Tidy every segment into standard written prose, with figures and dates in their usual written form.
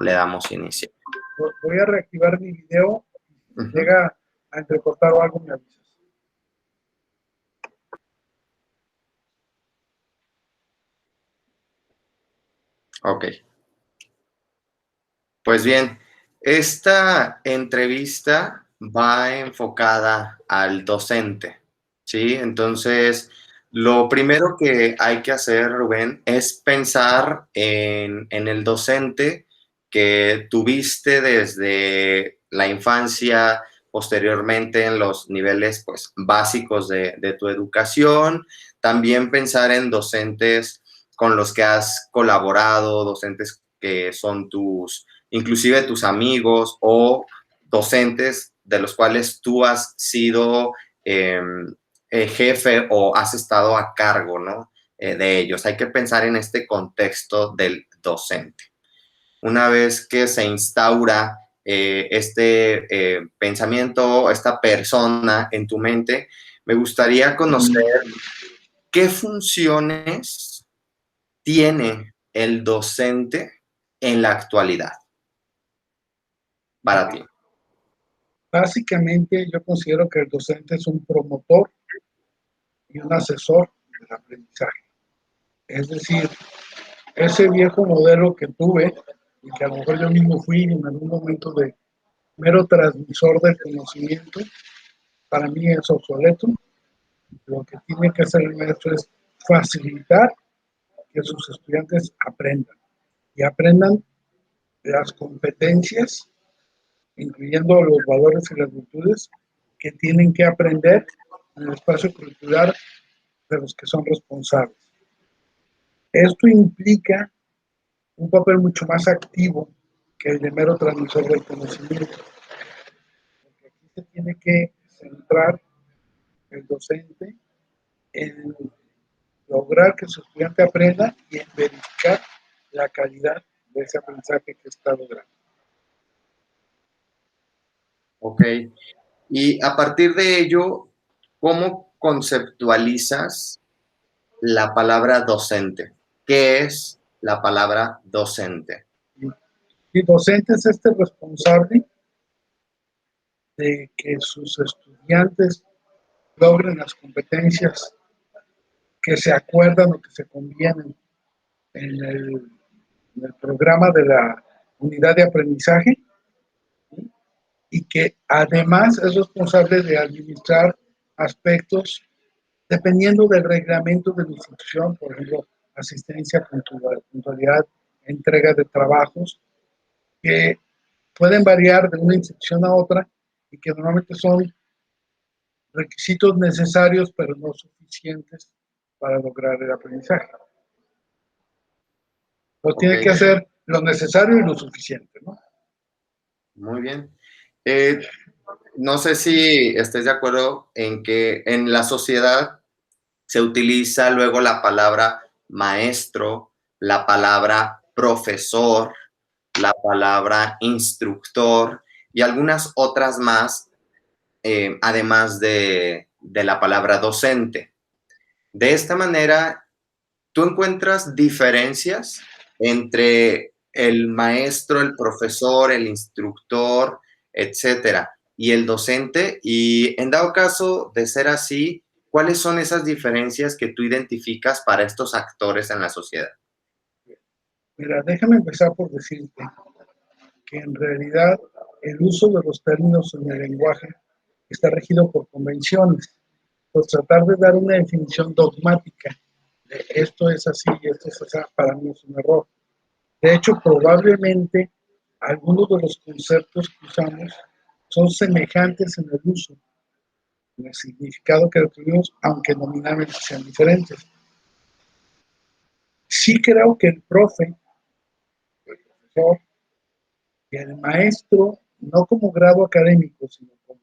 le damos inicio. Voy a reactivar mi video. Si Uh-huh. llega a entrecortar o algo, me avisas. Ok. Pues bien, esta entrevista va enfocada al docente, ¿sí? Entonces, lo primero que hay que hacer, Rubén, es pensar en el docente que tuviste desde la infancia, posteriormente en los niveles pues, básicos de tu educación. También pensar en docentes con los que has colaborado, docentes que son inclusive tus amigos o docentes de los cuales tú has sido jefe o has estado a cargo, ¿no? De ellos. Hay que pensar en este contexto del docente. Una vez que se instaura este pensamiento, esta persona en tu mente, me gustaría conocer qué funciones tiene el docente en la actualidad para ti. Básicamente, yo considero que el docente es un promotor y un asesor del aprendizaje. Es decir, ese viejo modelo que tuve y que a lo mejor yo mismo fui en algún momento de mero transmisor del conocimiento, para mí es obsoleto. Lo que tiene que hacer el maestro es facilitar que sus estudiantes aprendan y aprendan las competencias, incluyendo los valores y las virtudes que tienen que aprender en el espacio curricular de los que son responsables. Esto implica un papel mucho más activo que el de mero transmisor del conocimiento. Porque aquí se tiene que centrar el docente en lograr que su estudiante aprenda y en verificar la calidad de ese aprendizaje que está logrando. Ok. Y a partir de ello, ¿cómo conceptualizas la palabra docente? ¿Qué es la palabra docente? Y docente es este responsable de que sus estudiantes logren las competencias que se acuerdan o que se convienen en el programa de la unidad de aprendizaje, ¿sí? Y que además es responsable de administrar aspectos dependiendo del reglamento de la institución, por ejemplo, asistencia, puntualidad, entrega de trabajos, que pueden variar de una institución a otra y que normalmente son requisitos necesarios, pero no suficientes para lograr el aprendizaje. Pues okay. Tiene que hacer lo necesario y lo suficiente, ¿no? Muy bien. No sé si estés de acuerdo en que en la sociedad se utiliza luego la palabra maestro, la palabra profesor, la palabra instructor y algunas otras más, además de la palabra docente. De esta manera, ¿tú encuentras diferencias entre el maestro, el profesor, el instructor, etcétera, y el docente? Y en dado caso de ser así, ¿cuáles son esas diferencias que tú identificas para estos actores en la sociedad? Mira, déjame empezar por decirte que en realidad el uso de los términos en el lenguaje está regido por convenciones. Pues tratar de dar una definición dogmática de esto es así y esto es así, para mí es un error. De hecho, probablemente algunos de los conceptos que usamos son semejantes en el uso, en el significado que recibimos, aunque nominalmente sean diferentes. Sí creo que el profe, el profesor y el maestro, no como grado académico, sino como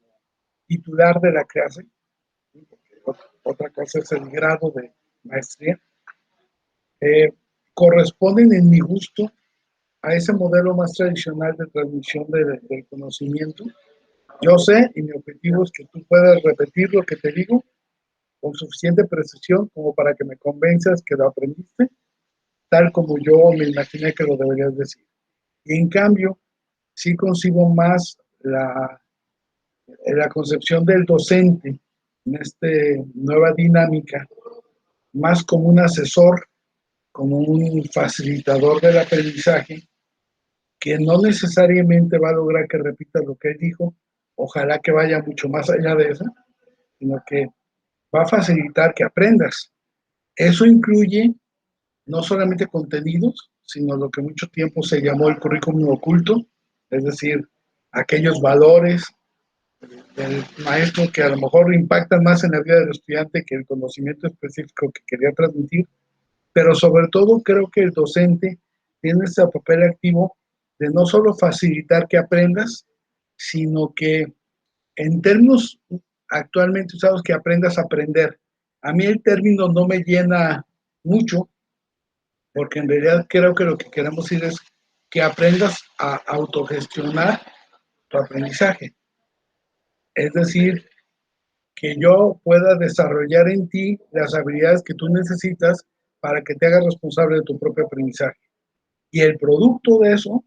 titular de la clase, porque otra cosa es el grado de maestría, corresponden en mi gusto a ese modelo más tradicional de transmisión del conocimiento. Yo sé, y mi objetivo es que tú puedas repetir lo que te digo con suficiente precisión como para que me convenzas que lo aprendiste, tal como yo me imaginé que lo deberías decir. Y en cambio, sí concibo más la concepción del docente en esta nueva dinámica, más como un asesor, como un facilitador del aprendizaje, que no necesariamente va a lograr que repitas lo que él dijo, ojalá que vaya mucho más allá de eso, sino que va a facilitar que aprendas. Eso incluye no solamente contenidos, sino lo que mucho tiempo se llamó el currículum oculto, es decir, aquellos valores del maestro que a lo mejor impactan más en la vida del estudiante que el conocimiento específico que quería transmitir, pero sobre todo creo que el docente tiene ese papel activo de no solo facilitar que aprendas, sino que en términos actualmente usados, que aprendas a aprender. A mí el término no me llena mucho, porque en realidad creo que lo que queremos decir es que aprendas a autogestionar tu aprendizaje. Es decir, que yo pueda desarrollar en ti las habilidades que tú necesitas para que te hagas responsable de tu propio aprendizaje. Y el producto de eso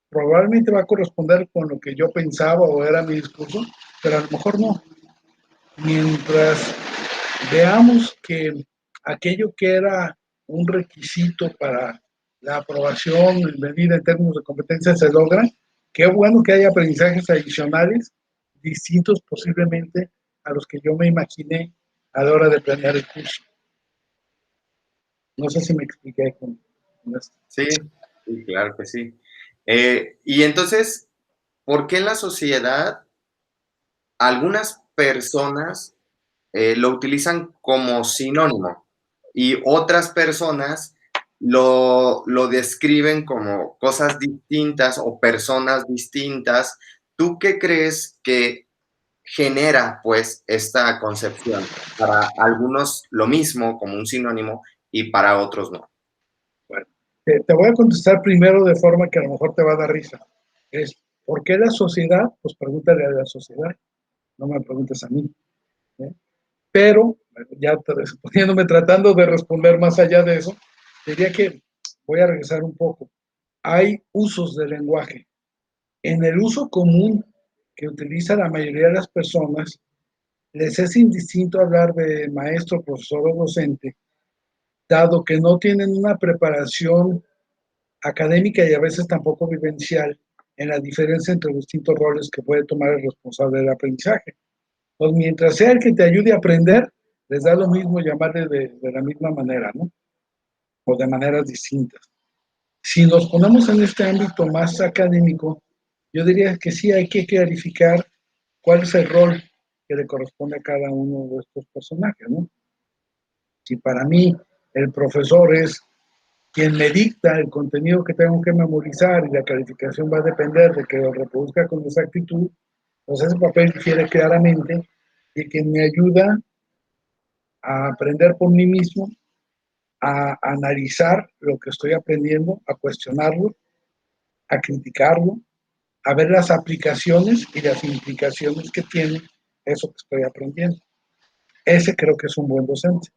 probablemente va a corresponder con lo que yo pensaba o era mi discurso, pero a lo mejor no. Mientras veamos que aquello que era un requisito para la aprobación medida en términos de competencia se logra, qué bueno que haya aprendizajes adicionales, distintos posiblemente a los que yo me imaginé a la hora de planear el curso. No sé si me expliqué con esto. Sí, sí, claro que sí. Y entonces, ¿por qué en la sociedad algunas personas lo utilizan como sinónimo y otras personas lo describen como cosas distintas o personas distintas? ¿Tú qué crees que genera, pues, esta concepción? Para algunos lo mismo, como un sinónimo, y para otros no. Bueno, te voy a contestar primero de forma que a lo mejor te va a dar risa. Es, ¿por qué la sociedad? Pues pregúntale a la sociedad, no me preguntes a mí. ¿Eh? Pero, ya poniéndome tratando de responder más allá de eso, diría que voy a regresar un poco. Hay usos del lenguaje. En el uso común que utiliza la mayoría de las personas, les es indistinto hablar de maestro, profesor o docente, dado que no tienen una preparación académica y a veces tampoco vivencial en la diferencia entre los distintos roles que puede tomar el responsable del aprendizaje. Pues mientras sea el que te ayude a aprender, les da lo mismo llamarle de la misma manera, ¿no? O de maneras distintas. Si nos ponemos en este ámbito más académico, yo diría que sí hay que clarificar cuál es el rol que le corresponde a cada uno de estos personajes, ¿no? Si para mí el profesor es quien me dicta el contenido que tengo que memorizar y la calificación va a depender de que lo reproduzca con exactitud, pues ese papel difiere claramente de quien me ayuda a aprender por mí mismo, a analizar lo que estoy aprendiendo, a cuestionarlo, a criticarlo, a ver las aplicaciones y las implicaciones que tiene eso que estoy aprendiendo. Ese creo que es un buen docente.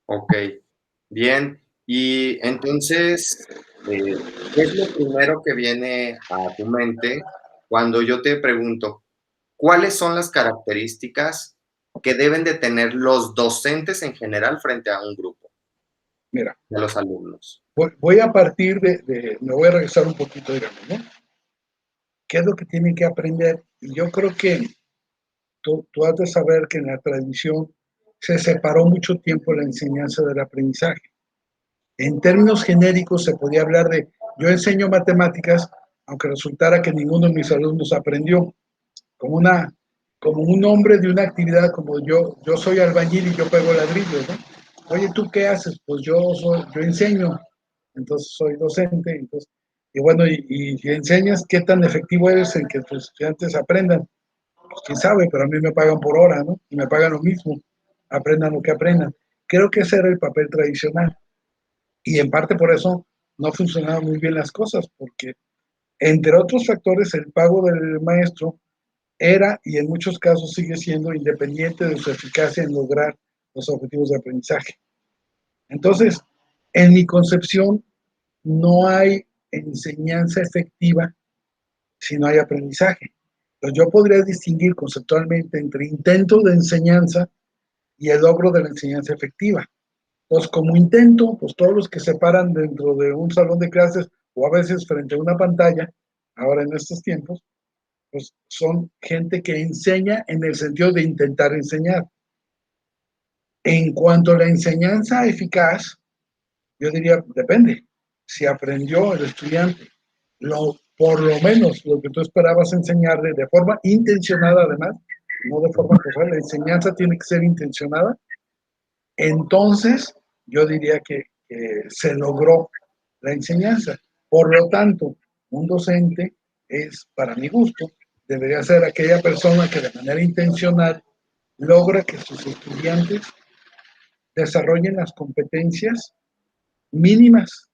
Ok, bien. Y entonces, ¿qué es lo primero que viene a tu mente cuando yo te pregunto, cuáles son las características que deben de tener los docentes en general frente a un grupo Mira, de los alumnos? voy a partir me voy a regresar un poquito, digamos, ¿no? ¿Qué es lo que tienen que aprender? Y yo creo que tú has de saber que en la tradición se separó mucho tiempo la enseñanza del aprendizaje. En términos genéricos se podía hablar de, yo enseño matemáticas, aunque resultara que ninguno de mis alumnos aprendió, como, como un nombre de una actividad, como yo soy albañil y yo pego ladrillos, ¿no? Oye, ¿tú qué haces? Pues yo enseño, entonces soy docente, entonces, y bueno, y si enseñas, ¿qué tan efectivo eres en que tus estudiantes aprendan? Pues quién sabe, pero a mí me pagan por hora, ¿no? Y me pagan lo mismo, aprendan lo que aprendan. Creo que ese era el papel tradicional. Y en parte por eso no funcionaban muy bien las cosas, porque entre otros factores, el pago del maestro era y en muchos casos sigue siendo independiente de su eficacia en lograr los objetivos de aprendizaje. Entonces, en mi concepción, no hay enseñanza efectiva si no hay aprendizaje. Entonces, yo podría distinguir conceptualmente entre intento de enseñanza y el logro de la enseñanza efectiva. Entonces, como intento, pues todos los que se paran dentro de un salón de clases o a veces frente a una pantalla, ahora en estos tiempos, pues son gente que enseña en el sentido de intentar enseñar. En cuanto a la enseñanza eficaz, yo diría, depende. Si aprendió el estudiante por lo menos lo que tú esperabas enseñarle de forma intencionada, además, no de forma casual, la enseñanza tiene que ser intencionada, entonces yo diría que se logró la enseñanza. Por lo tanto, un docente es, para mi gusto, debería ser aquella persona que de manera intencional logra que sus estudiantes desarrollen las competencias mínimas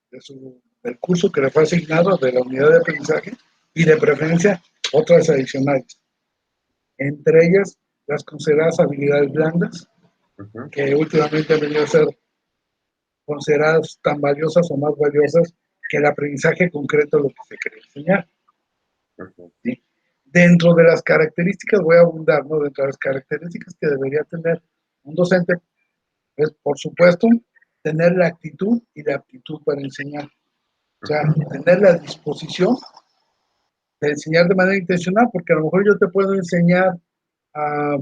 del curso que le fue asignado, de la unidad de aprendizaje, y de preferencia otras adicionales. Entre ellas, las consideradas habilidades blandas, que últimamente han venido a ser consideradas tan valiosas o más valiosas que el aprendizaje concreto de lo que se quiere enseñar. ¿Sí? Dentro de las características, voy a abundar, ¿no? Dentro de las características que debería tener un docente, es, por supuesto, tener la actitud y la aptitud para enseñar. O sea, tener la disposición de enseñar de manera intencional, porque a lo mejor yo te puedo enseñar a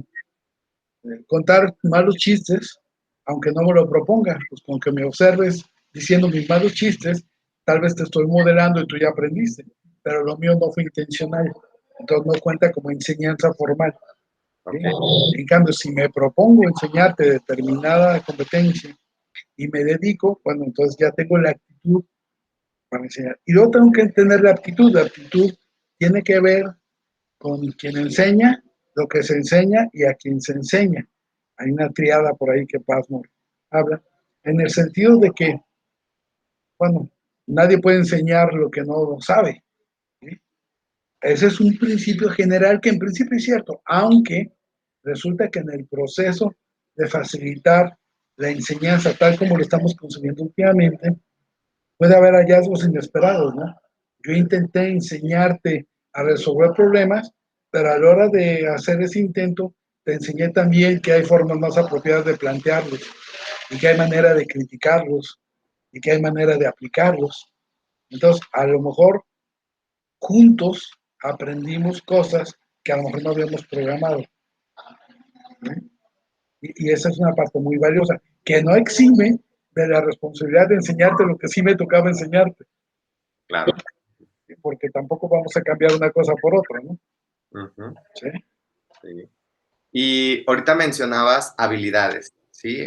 contar malos chistes, aunque no me lo proponga, pues con que me observes diciendo mis malos chistes, tal vez te estoy modelando y tú ya aprendiste, pero lo mío no fue intencional, entonces no cuenta como enseñanza formal. ¿Sí? En cambio, si me propongo enseñarte determinada competencia y me dedico, bueno, entonces ya tengo la actitud para enseñar. Y luego tengo que tener la aptitud. La aptitud tiene que ver con quien enseña, lo que se enseña y a quien se enseña. Hay una triada por ahí que Passmore habla, en el sentido de que, bueno, nadie puede enseñar lo que no sabe. ¿Sí? Ese es un principio general que en principio es cierto, aunque resulta que en el proceso de facilitar la enseñanza tal como lo estamos consumiendo últimamente, puede haber hallazgos inesperados, ¿no? Yo intenté enseñarte a resolver problemas, pero a la hora de hacer ese intento, te enseñé también que hay formas más apropiadas de plantearlos y que hay manera de criticarlos y que hay manera de aplicarlos. Entonces, a lo mejor juntos aprendimos cosas que a lo mejor no habíamos programado. ¿Eh? Y esa es una parte muy valiosa, que no exime de la responsabilidad de enseñarte lo que sí me tocaba enseñarte. Claro. Porque tampoco vamos a cambiar una cosa por otra, ¿no? ¿Sí? Sí. Y ahorita mencionabas habilidades, ¿sí?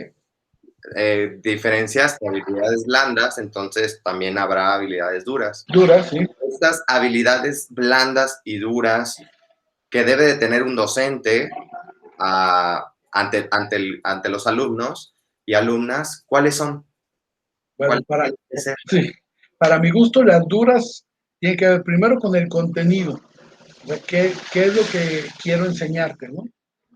Diferencias de habilidades blandas, entonces también habrá habilidades duras. Duras, sí. Estas habilidades blandas y duras que debe de tener un docente ante los alumnos y alumnas, ¿cuáles son? Bueno, ¿Cuáles deben ser? sí, para mi gusto, las duras tienen que ver primero con el contenido. ¿Qué es lo que quiero enseñarte, no?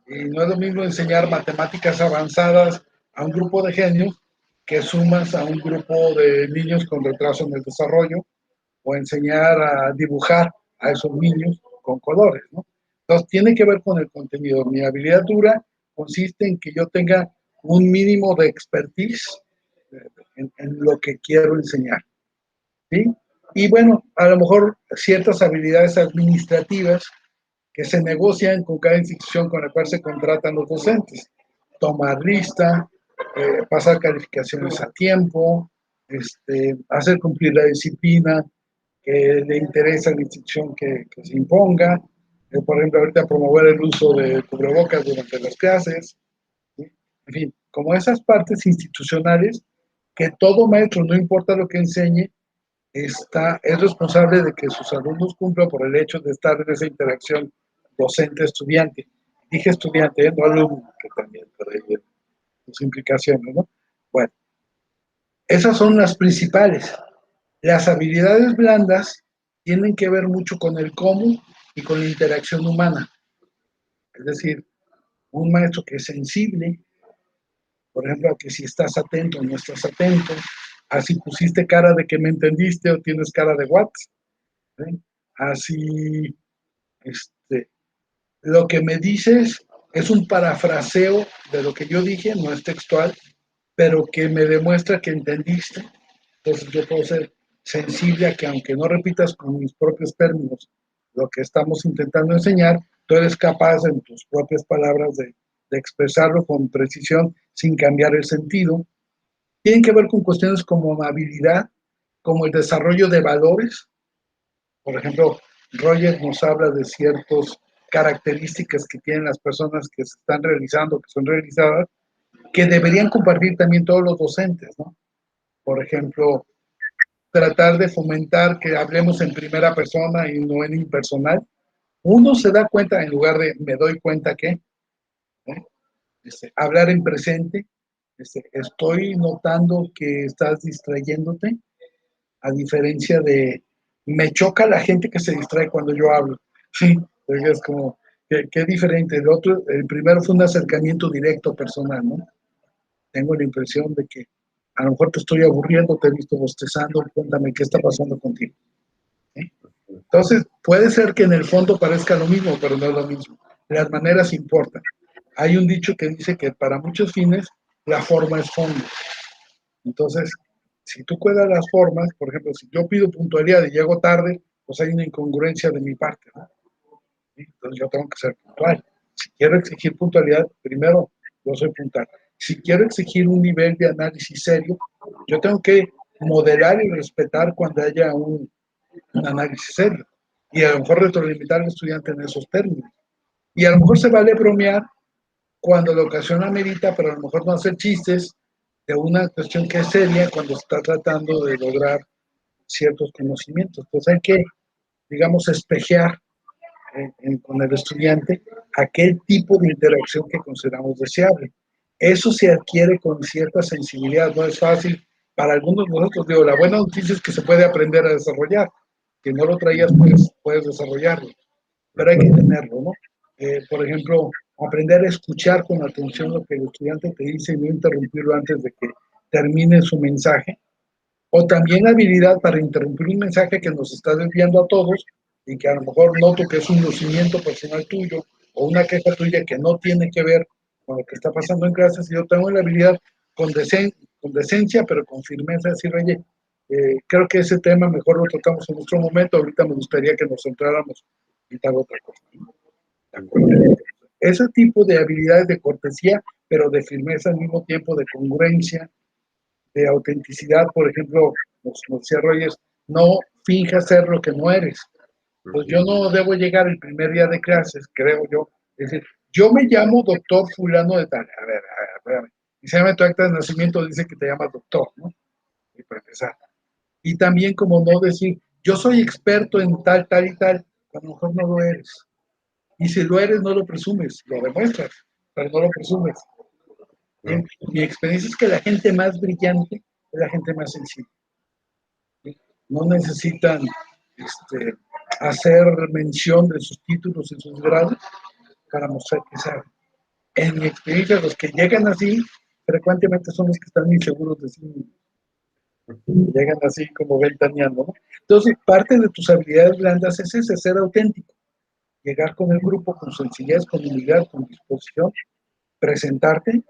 Y no es lo mismo enseñar matemáticas avanzadas a un grupo de genios que sumas a un grupo de niños con retraso en el desarrollo, o enseñar a dibujar a esos niños con colores, ¿no? Entonces, tiene que ver con el contenido. Mi habilidad dura consiste en que yo tenga un mínimo de expertise en lo que quiero enseñar, ¿sí? Y bueno, a lo mejor ciertas habilidades administrativas que se negocian con cada institución con la cual se contratan los docentes. Tomar lista, pasar calificaciones a tiempo, hacer cumplir la disciplina que le interesa a la institución que se imponga, por ejemplo, ahorita promover el uso de cubrebocas durante las clases, ¿sí? En fin, como esas partes institucionales que todo maestro, no importa lo que enseñe, es responsable de que sus alumnos cumplan por el hecho de estar en esa interacción docente-estudiante. Dije estudiante, no alumno, que también por ahí sus implicaciones, ¿no? Bueno, esas son las principales. Las habilidades blandas tienen que ver mucho con el cómo y con la interacción humana. Es decir, un maestro que es sensible, por ejemplo, a que si estás atento o no estás atento, así pusiste cara de que me entendiste o tienes cara de what, ¿sí? Así, lo que me dices es un parafraseo de lo que yo dije, no es textual, pero que me demuestra que entendiste. Entonces yo puedo ser sensible a que aunque no repitas con mis propios términos lo que estamos intentando enseñar, tú eres capaz en tus propias palabras de expresarlo con precisión sin cambiar el sentido. Tienen que ver con cuestiones como amabilidad, como el desarrollo de valores. Por ejemplo, Roger nos habla de ciertas características que tienen las personas que se están realizando, que son realizadas, que deberían compartir también todos los docentes, ¿no? Por ejemplo, tratar de fomentar que hablemos en primera persona y no en impersonal. Uno se da cuenta, en lugar de me doy cuenta que, ¿eh? Hablar en presente, estoy notando que estás distrayéndote, a diferencia de me choca la gente que se distrae cuando yo hablo. Sí, es como, qué diferente. El otro, el primero fue un acercamiento directo personal, ¿no? Tengo la impresión de que a lo mejor te estoy aburriendo, te he visto bostezando, cuéntame qué está pasando contigo. ¿Sí? Entonces, puede ser que en el fondo parezca lo mismo, pero no es lo mismo. Las maneras importan. Hay un dicho que dice que para muchos fines la forma es fondo. Entonces, si tú cuidas las formas, por ejemplo, si yo pido puntualidad y llego tarde, pues hay una incongruencia de mi parte, ¿no? Entonces yo tengo que ser puntual. Si quiero exigir puntualidad, primero yo soy puntual. Si quiero exigir un nivel de análisis serio, yo tengo que modelar y respetar cuando haya un análisis serio. Y a lo mejor retroalimentar al estudiante en esos términos. Y a lo mejor se vale bromear cuando la ocasión amerita, pero a lo mejor no hacer chistes de una cuestión que es seria cuando se está tratando de lograr ciertos conocimientos. Entonces hay que, digamos, espejear con el estudiante aquel tipo de interacción que consideramos deseable. Eso se adquiere con cierta sensibilidad, no es fácil para algunos de nosotros. Digo, la buena noticia es que se puede aprender a desarrollar. Si no lo traías, pues puedes desarrollarlo, pero hay que tenerlo, ¿no? Por ejemplo, aprender a escuchar con atención lo que el estudiante te dice y no interrumpirlo antes de que termine su mensaje, o también habilidad para interrumpir un mensaje que nos está desviando a todos y que a lo mejor noto que es un lucimiento personal tuyo o una queja tuya que no tiene que ver con lo que está pasando en clases, y yo tengo la habilidad con decencia, pero con firmeza, decir, oye, creo que ese tema mejor lo tratamos en otro momento, ahorita me gustaría que nos centráramos en tal otra cosa. ¿No? ¿De acuerdo? Ese tipo de habilidades de cortesía, pero de firmeza al mismo tiempo, de congruencia, de autenticidad, por ejemplo, como decía Rogers, no finjas ser lo que no eres. Pues yo no debo llegar el primer día de clases, creo yo. Es decir, yo me llamo doctor fulano de tal. A ver, espérame. Y se llama tu acta de nacimiento, dice que te llamas doctor, ¿no? Y para empezar. Y también como no decir, yo soy experto en tal, tal y tal, a lo mejor no lo eres. Y si lo eres, no lo presumes, lo demuestras, pero no lo presumes. ¿Sí? Mi experiencia es que la gente más brillante es la gente más sencilla. ¿Sí? No necesitan hacer mención de sus títulos y sus grados para mostrar que saben. En mi experiencia, los que llegan así, frecuentemente son los que están inseguros de sí mismos. Llegan así como ventaneando, ¿no? Entonces, parte de tus habilidades blandas es ese, ser auténtico. Llegar con el grupo con sencillez, con humildad, con disposición, presentarte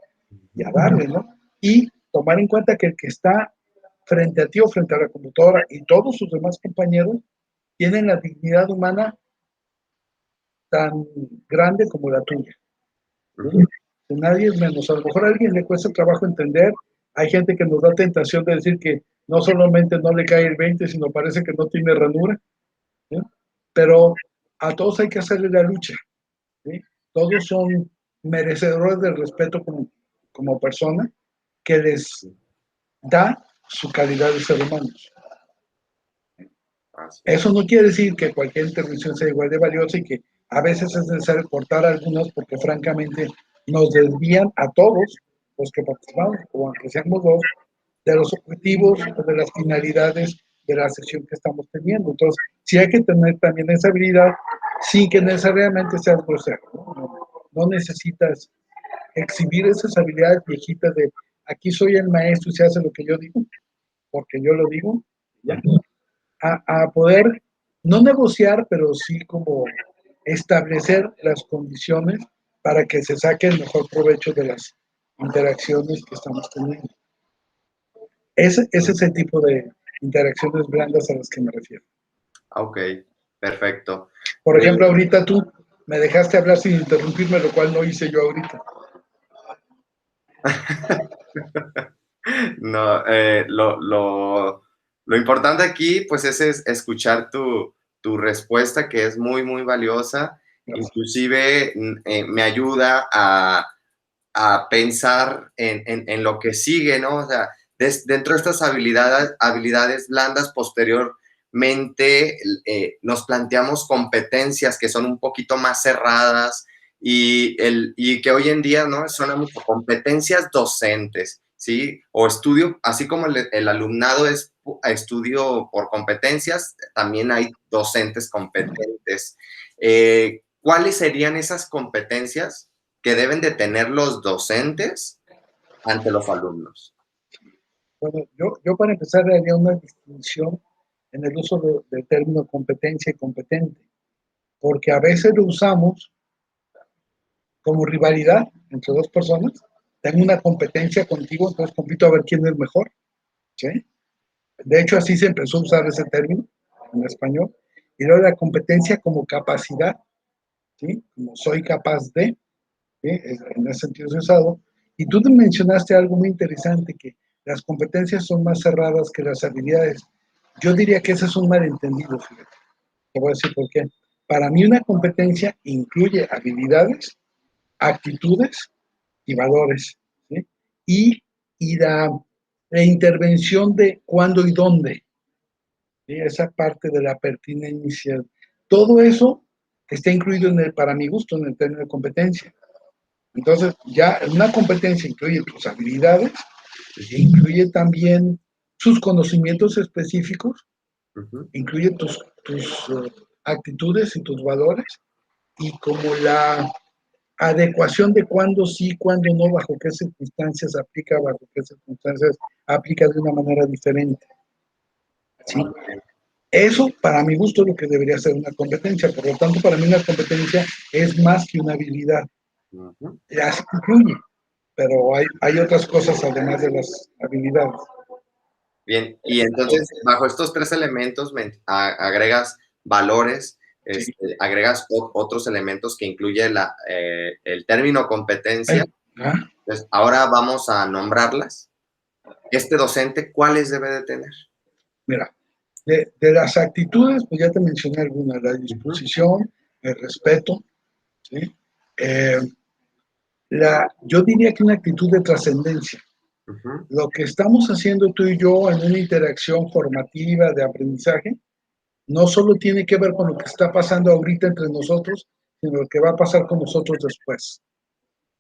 y a darle, ¿no? Y tomar en cuenta que el que está frente a ti o frente a la computadora y todos sus demás compañeros tienen la dignidad humana tan grande como la tuya. ¿Sí? Nadie es menos. A lo mejor a alguien le cuesta trabajo entender. Hay gente que nos da tentación de decir que no solamente no le cae el 20, sino parece que no tiene ranura. ¿Sí? Pero a todos hay que hacerle la lucha. ¿Sí? Todos son merecedores del respeto como persona que les da su calidad de ser humanos. Eso no quiere decir que cualquier intervención sea igual de valiosa y que a veces es necesario cortar algunas porque francamente nos desvían a todos los que participamos, o aunque seamos dos, de los objetivos o de las finalidades de la sesión que estamos teniendo. Entonces, sí hay que tener también esa habilidad sin que necesariamente seas grosero. No necesitas exhibir esas habilidades viejitas de aquí soy el maestro y se hace lo que yo digo. porque yo lo digo, ya, a poder no negociar, pero sí como establecer las condiciones para que se saque el mejor provecho de las interacciones que estamos teniendo. Ese es el tipo de interacciones blandas a las que me refiero. Ok, perfecto. Por ejemplo, ahorita tú me dejaste hablar sin interrumpirme, lo cual no hice yo ahorita. No, lo importante aquí, pues, es escuchar tu respuesta, que es muy, muy valiosa. Gracias. Inclusive, me ayuda a pensar en lo que sigue, ¿no? O sea, dentro de estas habilidades blandas, posteriormente nos planteamos competencias que son un poquito más cerradas y que hoy en día, ¿no? Son mucho competencias docentes, ¿sí? O estudio, así como el alumnado es estudio por competencias, también hay docentes competentes. ¿Cuáles serían esas competencias que deben de tener los docentes ante los alumnos? Bueno, yo para empezar haría una distinción en el uso del término competencia y competente, porque a veces lo usamos como rivalidad entre dos personas. Tengo una competencia contigo, entonces compito a ver quién es mejor. ¿Sí? De hecho, así se empezó a usar ese término en español. Y luego la competencia como capacidad, ¿sí? Como soy capaz de, ¿sí? En ese sentido es usado. Y tú mencionaste algo muy interesante, que las competencias son más cerradas que las habilidades. Yo diría que ese es un malentendido, fíjate. Te voy a decir por qué. Para mí una competencia incluye habilidades, actitudes y valores, ¿sí? Y la intervención de cuándo y dónde, ¿sí? Esa parte de la pertinencia. Todo eso está incluido para mi gusto, en el término de competencia. Entonces, ya una competencia incluye tus habilidades, incluye también sus conocimientos específicos, incluye tus actitudes y tus valores, y como la adecuación de cuándo sí, cuándo no, bajo qué circunstancias aplica, bajo qué circunstancias aplica de una manera diferente. ¿Sí? Eso, para mi gusto, es lo que debería ser una competencia. Por lo tanto, para mí una competencia es más que una habilidad. Las incluye, pero hay otras cosas además de las habilidades. Bien, y entonces, bajo estos tres elementos, agregas valores, Sí. agregas otros elementos que incluye el término competencia. Entonces, ahora vamos a nombrarlas. Este docente, ¿cuáles debe de tener? Mira, de las actitudes, pues ya te mencioné algunas: la disposición, el respeto, ¿sí? Yo diría que una actitud de trascendencia. Lo que estamos haciendo tú y yo en una interacción formativa de aprendizaje no solo tiene que ver con lo que está pasando ahorita entre nosotros, sino lo que va a pasar con nosotros después.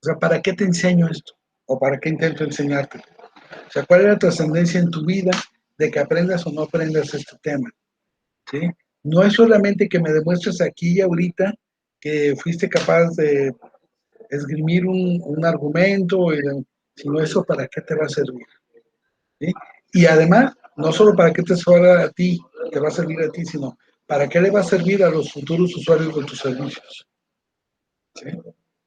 O sea, ¿para qué te enseño esto? ¿O para qué intento enseñarte? O sea, ¿cuál es la trascendencia en tu vida de que aprendas o no aprendas este tema? ¿Sí? No es solamente que me demuestres aquí y ahorita que fuiste capaz de esgrimir un argumento, sino eso para qué te va a servir. ¿Sí? Y además, no solo para qué te va a servir a ti, sino para qué le va a servir a los futuros usuarios de tus servicios. ¿Sí?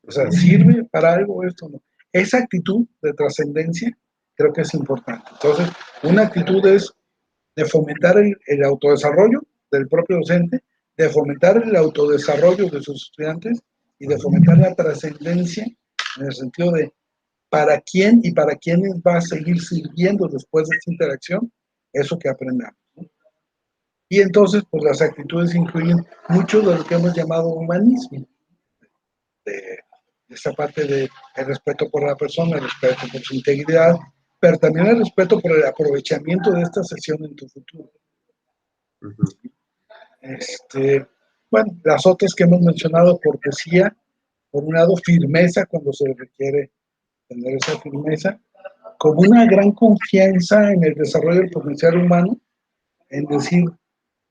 O sea, ¿sirve para algo esto o no? Esa actitud de trascendencia creo que es importante. Entonces, una actitud es de fomentar el autodesarrollo del propio docente, de fomentar el autodesarrollo de sus estudiantes y de fomentar la trascendencia en el sentido de para quién y para quiénes va a seguir sirviendo después de esta interacción eso que aprendamos, ¿no? Y entonces, pues las actitudes incluyen mucho de lo que hemos llamado humanismo, de esta parte de el respeto por la persona, el respeto por su integridad, pero también el respeto por el aprovechamiento de esta sesión en tu futuro. Bueno, las otras que hemos mencionado: cortesía, por un lado, firmeza cuando se requiere tener esa firmeza, como una gran confianza en el desarrollo del potencial humano, en decir,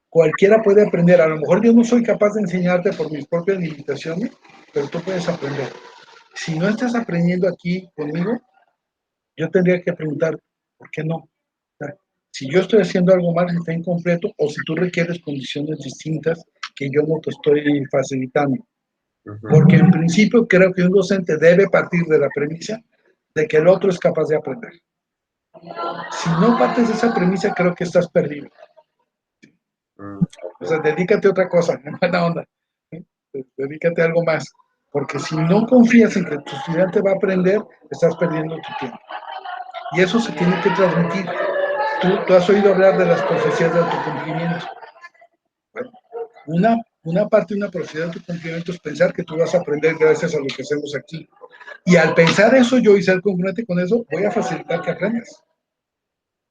cualquiera puede aprender. A lo mejor yo no soy capaz de enseñarte por mis propias limitaciones, pero tú puedes aprender. Si no estás aprendiendo aquí conmigo, yo tendría que preguntar, ¿por qué no? si yo estoy haciendo algo mal, si está incompleto, o si tú requieres condiciones distintas que yo no te estoy facilitando. Porque en principio creo que un docente debe partir de la premisa de que el otro es capaz de aprender. Si no partes de esa premisa, creo que estás perdido. O sea, dedícate a otra cosa, en buena onda. ¿Sí? Dedícate a algo más. Porque si no confías en que tu estudiante va a aprender, estás perdiendo tu tiempo. Y eso se tiene que transmitir. Tú has oído hablar de las profecías de autocumplimiento. Bueno, una parte de una profecía de autocumplimiento es pensar que tú vas a aprender gracias a lo que hacemos aquí. Y al pensar eso yo y ser congruente con eso, voy a facilitar que aprendas.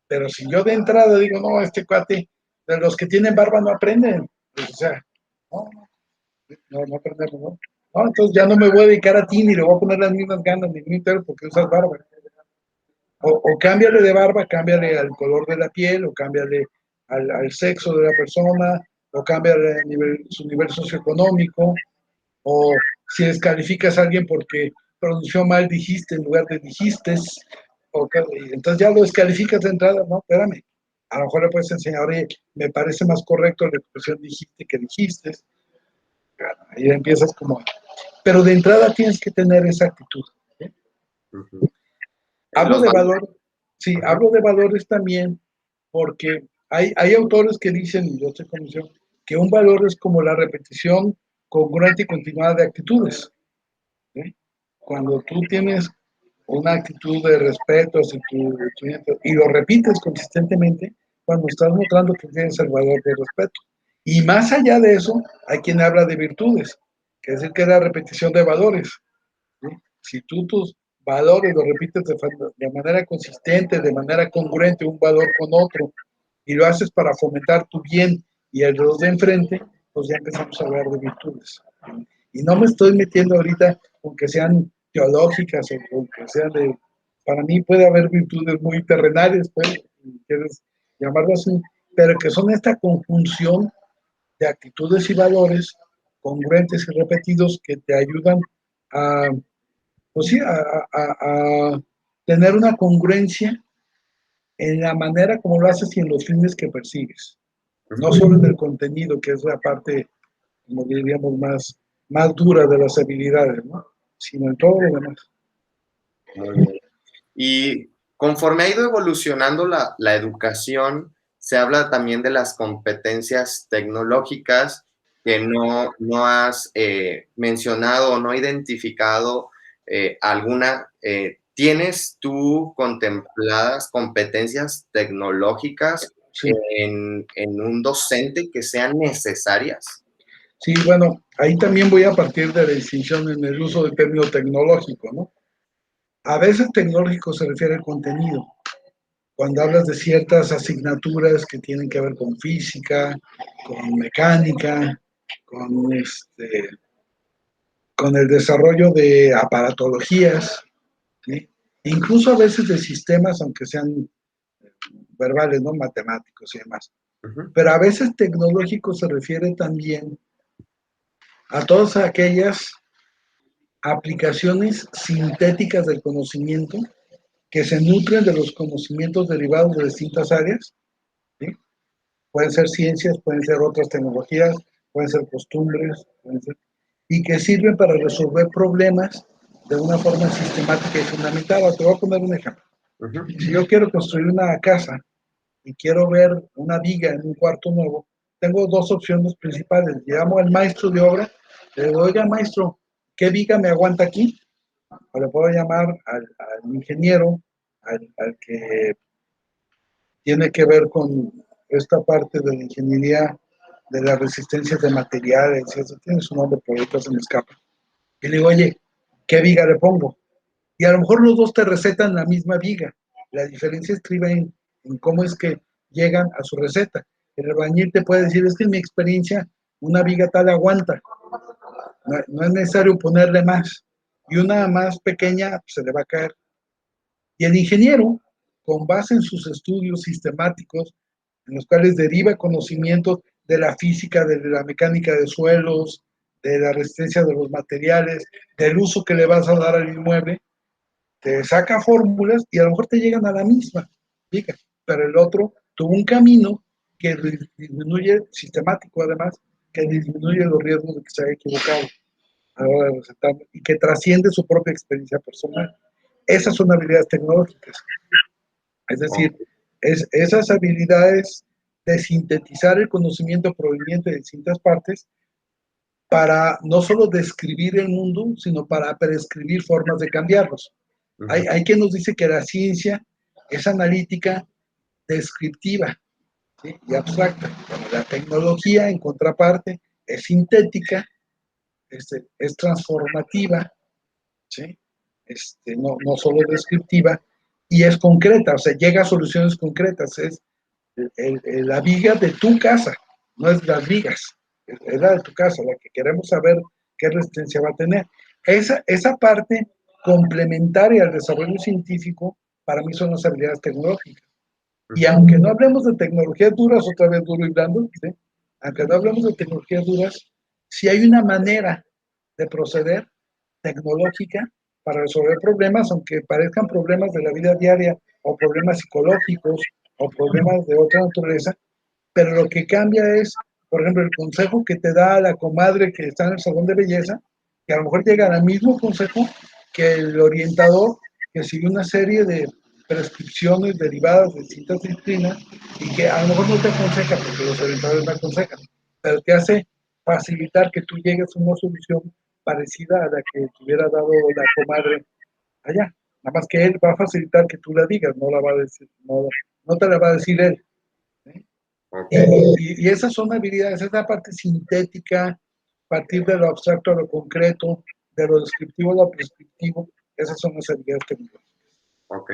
Pero si yo de entrada digo, no, este cuate, de los que tienen barba no aprenden, pues, o sea, no aprendemos, ¿no? No, entonces ya no me voy a dedicar a ti, ni le voy a poner las mismas ganas, ni mi entero porque usas barba. O cámbiale de barba, cámbiale al color de la piel, o cámbiale al sexo de la persona, o cámbiale su nivel socioeconómico, o si descalificas a alguien porque pronunció mal dijiste en lugar de dijiste, entonces ya lo descalificas de entrada, no, espérame. A lo mejor le puedes enseñar, oye, me parece más correcto la expresión dijiste que dijiste. Ahí empiezas como... Pero de entrada tienes que tener esa actitud. ¿Sí? Hablo de valor, sí, hablo de valores también porque hay autores que dicen, y yo estoy convencido, que un valor es como la repetición congruente y continuada de actitudes. ¿Sí? Cuando tú tienes una actitud de respeto hacia tu estudiante y lo repites consistentemente, cuando estás mostrando que tienes el valor de respeto. Y más allá de eso, hay quien habla de virtudes, que es decir, que es la repetición de valores. ¿Sí? Si tú tus valores lo repites de manera consistente, de manera congruente, un valor con otro, y lo haces para fomentar tu bien y el de los de enfrente, pues ya empezamos a hablar de virtudes. Y no me estoy metiendo ahorita con que sean teológicas o con que sean de... Para mí puede haber virtudes muy terrenales, pues, si quieres llamarlo así, pero que son esta conjunción de actitudes y valores congruentes y repetidos que te ayudan a, pues sí, a tener una congruencia en la manera como lo haces y en los fines que persigues. No solo en el contenido, que es la parte, como diríamos, más dura de las habilidades, ¿no? Sino en todo lo demás. Muy bien. Y conforme ha ido evolucionando la educación, se habla también de las competencias tecnológicas que no has mencionado o no identificado alguna. ¿Tienes tú contempladas competencias tecnológicas Sí. en un docente que sean necesarias? Sí, bueno, ahí también voy a partir de la distinción en el uso del término tecnológico, ¿no? A veces tecnológico se refiere al contenido. Cuando hablas de ciertas asignaturas que tienen que ver con física, con mecánica, con, con el desarrollo de aparatologías, ¿sí? Incluso a veces de sistemas, aunque sean verbales, ¿no? Matemáticos y demás. Pero a veces tecnológico se refiere también a todas aquellas aplicaciones sintéticas del conocimiento que se nutren de los conocimientos derivados de distintas áreas, ¿sí? Pueden ser ciencias, pueden ser otras tecnologías, pueden ser costumbres, y que sirven para resolver problemas de una forma sistemática y fundamentada. Te voy a poner un ejemplo. Si yo quiero construir una casa y quiero ver una viga en un cuarto nuevo, tengo dos opciones principales. Llamo al maestro de obra, le digo, oiga maestro, ¿qué viga me aguanta aquí? O le puedo llamar al ingeniero, al que tiene que ver con esta parte de la ingeniería de las resistencias de materiales, eso tiene su nombre, pero ahorita se me escapa. Y le digo, oye, ¿qué viga le pongo? Y a lo mejor los dos te recetan la misma viga. La diferencia estriba en cómo es que llegan a su receta. El albañil te puede decir, es que en mi experiencia una viga tal aguanta. No es necesario ponerle más. Y una más pequeña pues, se le va a caer. Y el ingeniero, con base en sus estudios sistemáticos, en los cuales deriva conocimiento de la física, de la mecánica de suelos, de la resistencia de los materiales, del uso que le vas a dar al inmueble, te saca fórmulas y a lo mejor te llegan a la misma, fíjate, pero el otro tuvo un camino que disminuye, sistemático además, que disminuye los riesgos de que se haya equivocado a la hora de recetar y que trasciende su propia experiencia personal. Esas son habilidades tecnológicas. Es decir, esas habilidades de sintetizar el conocimiento proveniente de distintas partes para no solo describir el mundo, sino para prescribir formas de cambiarlos. Hay quien nos dice que la ciencia es analítica, descriptiva, ¿sí? Y abstracta. Bueno, la tecnología, en contraparte, es sintética, es transformativa, ¿sí? No solo es descriptiva, y es concreta, o sea, llega a soluciones concretas, es la viga de tu casa, no es las vigas, es la de tu casa, la que queremos saber qué resistencia va a tener. Esa parte complementaria al desarrollo científico, para mí son las habilidades tecnológicas. Y aunque no hablemos de tecnologías duras, otra vez duro y blando, ¿sí? Aunque no hablemos de tecnologías duras, sí hay una manera de proceder tecnológica para resolver problemas, aunque parezcan problemas de la vida diaria o problemas psicológicos o problemas de otra naturaleza, pero lo que cambia es, por ejemplo, el consejo que te da la comadre que está en el salón de belleza, que a lo mejor llega al mismo consejo que el orientador que sigue una serie de prescripciones derivadas de distintas disciplinas y que a lo mejor no te aconseja, porque los orientadores no aconsejan, pero te hace facilitar que tú llegues a una solución parecida a la que te hubiera dado la comadre allá. Nada más que él va a facilitar que tú la digas, no la va a decir, no te la va a decir él. ¿Eh? Okay. Y esas son habilidades, esa es la parte sintética, partir de lo abstracto a lo concreto, de lo descriptivo a lo prescriptivo, esas son las habilidades tecnológicas. Ok.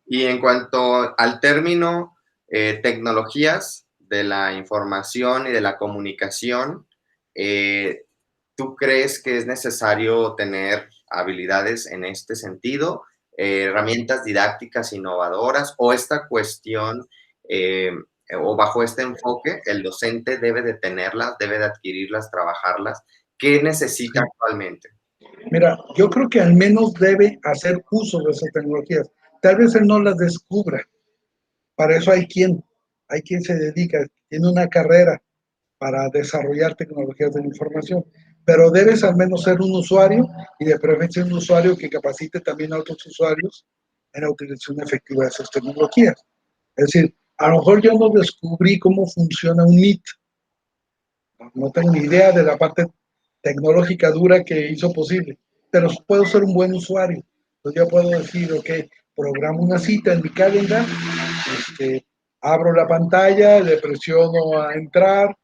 Y en cuanto al término tecnologías de la información y de la comunicación, ¿tú crees que es necesario tener habilidades en este sentido, herramientas didácticas innovadoras o esta cuestión o bajo este enfoque el docente debe de tenerlas, debe de adquirirlas, trabajarlas? ¿Qué necesita Sí. actualmente? Mira, yo creo que al menos debe hacer uso de esas tecnologías. Tal vez él no las descubra. Para eso hay quien se dedica, tiene una carrera para desarrollar tecnologías de la información, pero debes al menos ser un usuario y de preferencia un usuario que capacite también a otros usuarios en la utilización efectiva de esas tecnologías. Es decir, a lo mejor yo no descubrí cómo funciona un Meet, no tengo ni idea de la parte tecnológica dura que hizo posible, pero puedo ser un buen usuario. Entonces yo puedo decir, ok, programo una cita en mi calendar, abro la pantalla, le presiono a entrar,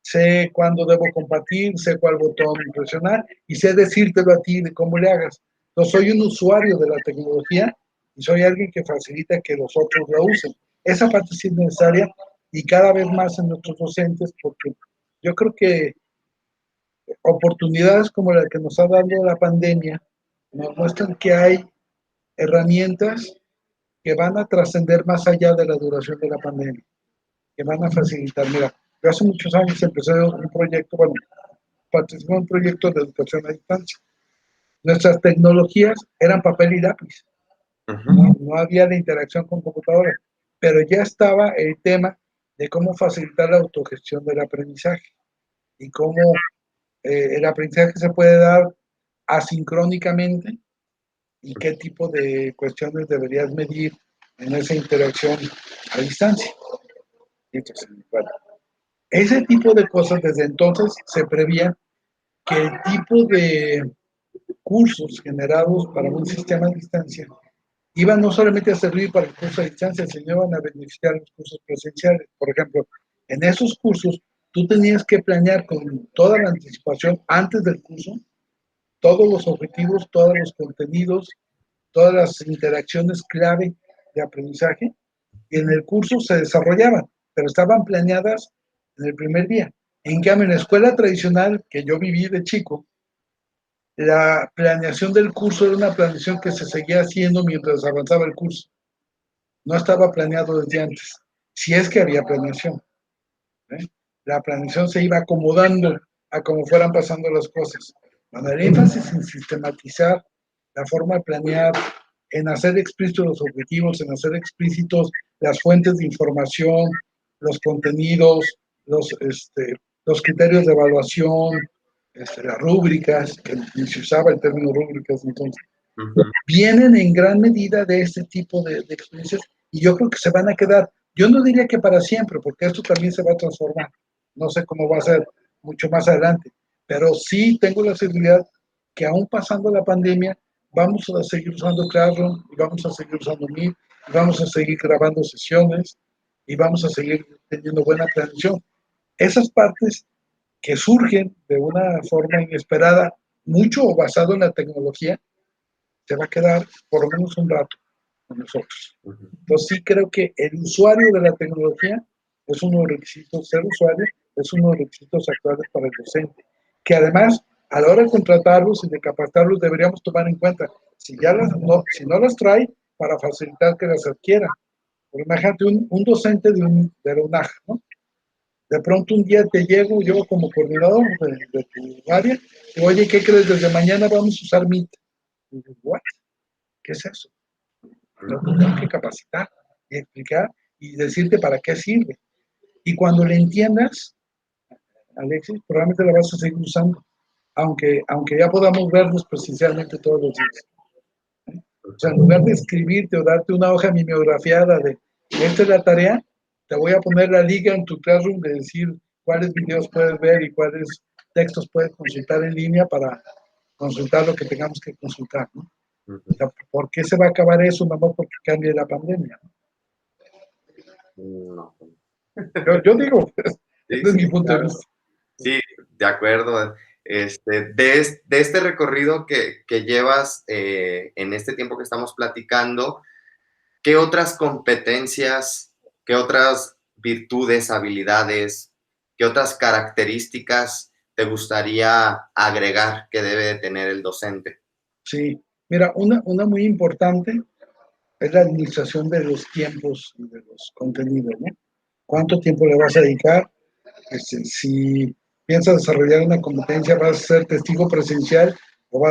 sé cuándo debo compartir, sé cuál botón presionar y sé decírtelo a ti de cómo le hagas. Entonces soy un usuario de la tecnología y soy alguien que facilita que los otros la usen. Esa parte sí es necesaria y cada vez más en nuestros docentes, porque yo creo que oportunidades como la que nos ha dado la pandemia nos muestran que hay herramientas que van a trascender más allá de la duración de la pandemia, que van a facilitar. Mira, yo hace muchos años empecé un proyecto, bueno, participé en un proyecto de educación a distancia. Nuestras tecnologías eran papel y lápiz, no había la interacción con computadoras, pero ya estaba el tema de cómo facilitar la autogestión del aprendizaje y cómo el aprendizaje se puede dar asincrónicamente y qué tipo de cuestiones deberías medir en esa interacción a distancia. Entonces, bueno, ese tipo de cosas desde entonces se preveía que el tipo de cursos generados para un sistema a distancia iban no solamente a servir para el curso a distancia, sino iban a beneficiar los cursos presenciales. Por ejemplo, en esos cursos tú tenías que planear con toda la anticipación antes del curso todos los objetivos, todos los contenidos, todas las interacciones clave de aprendizaje y en el curso se desarrollaban, pero estaban planeadas en el primer día. En cambio, en la escuela tradicional que yo viví de chico, la planeación del curso era una planeación que se seguía haciendo mientras avanzaba el curso. No estaba planeado desde antes, si es que había planeación. ¿Eh? La planeación se iba acomodando a cómo fueran pasando las cosas. Cuando el énfasis en sistematizar la forma de planear, en hacer explícitos los objetivos, en hacer explícitos las fuentes de información, los contenidos, los criterios de evaluación, las rúbricas, que ni se usaba el término rúbricas entonces, vienen en gran medida de este tipo de experiencias y yo creo que se van a quedar. Yo no diría que para siempre, porque esto también se va a transformar. No sé cómo va a ser mucho más adelante, pero sí tengo la seguridad que aún pasando la pandemia, vamos a seguir usando Classroom, y vamos a seguir usando Meet, y vamos a seguir grabando sesiones, y vamos a seguir teniendo buena planeación. Esas partes que surgen de una forma inesperada, mucho basado en la tecnología, se va a quedar por lo menos un rato con nosotros. Entonces sí creo que el usuario de la tecnología es uno de los requisitos, ser usuario es uno de los requisitos actuales para el docente, que además a la hora de contratarlos y de capacitarlos deberíamos tomar en cuenta si si no las trae para facilitar que las adquiera. Por imagínate un docente de la UNAJ, ¿no? De pronto un día te llego yo como coordinador de tu área, y digo, oye, ¿qué crees? Desde mañana vamos a usar Meet. Y digo, ¿what? ¿Qué es eso? Lo tengo que capacitar y explicar y decirte para qué sirve. Y cuando le entiendas, Alexis, probablemente la vas a seguir usando, aunque ya podamos vernos presencialmente todos los días. O sea, en lugar de escribirte o darte una hoja mimeografiada de esta es la tarea, te voy a poner la liga en tu Classroom de decir cuáles videos puedes ver y cuáles textos puedes consultar en línea para consultar lo que tengamos que consultar, ¿no? O sea, ¿por qué se va a acabar eso? Nada más porque cambie la pandemia. No. Yo digo, Sí, ese es sí, mi punto de claro. vista. Sí, de acuerdo. De este recorrido que llevas en este tiempo que estamos platicando, ¿qué otras competencias, qué otras virtudes, habilidades, qué otras características te gustaría agregar que debe de tener el docente? Sí, mira, una muy importante es la administración de los tiempos y de los contenidos, ¿no? ¿Cuánto tiempo le vas a dedicar? Si piensas desarrollar una competencia, vas a ser testigo presencial o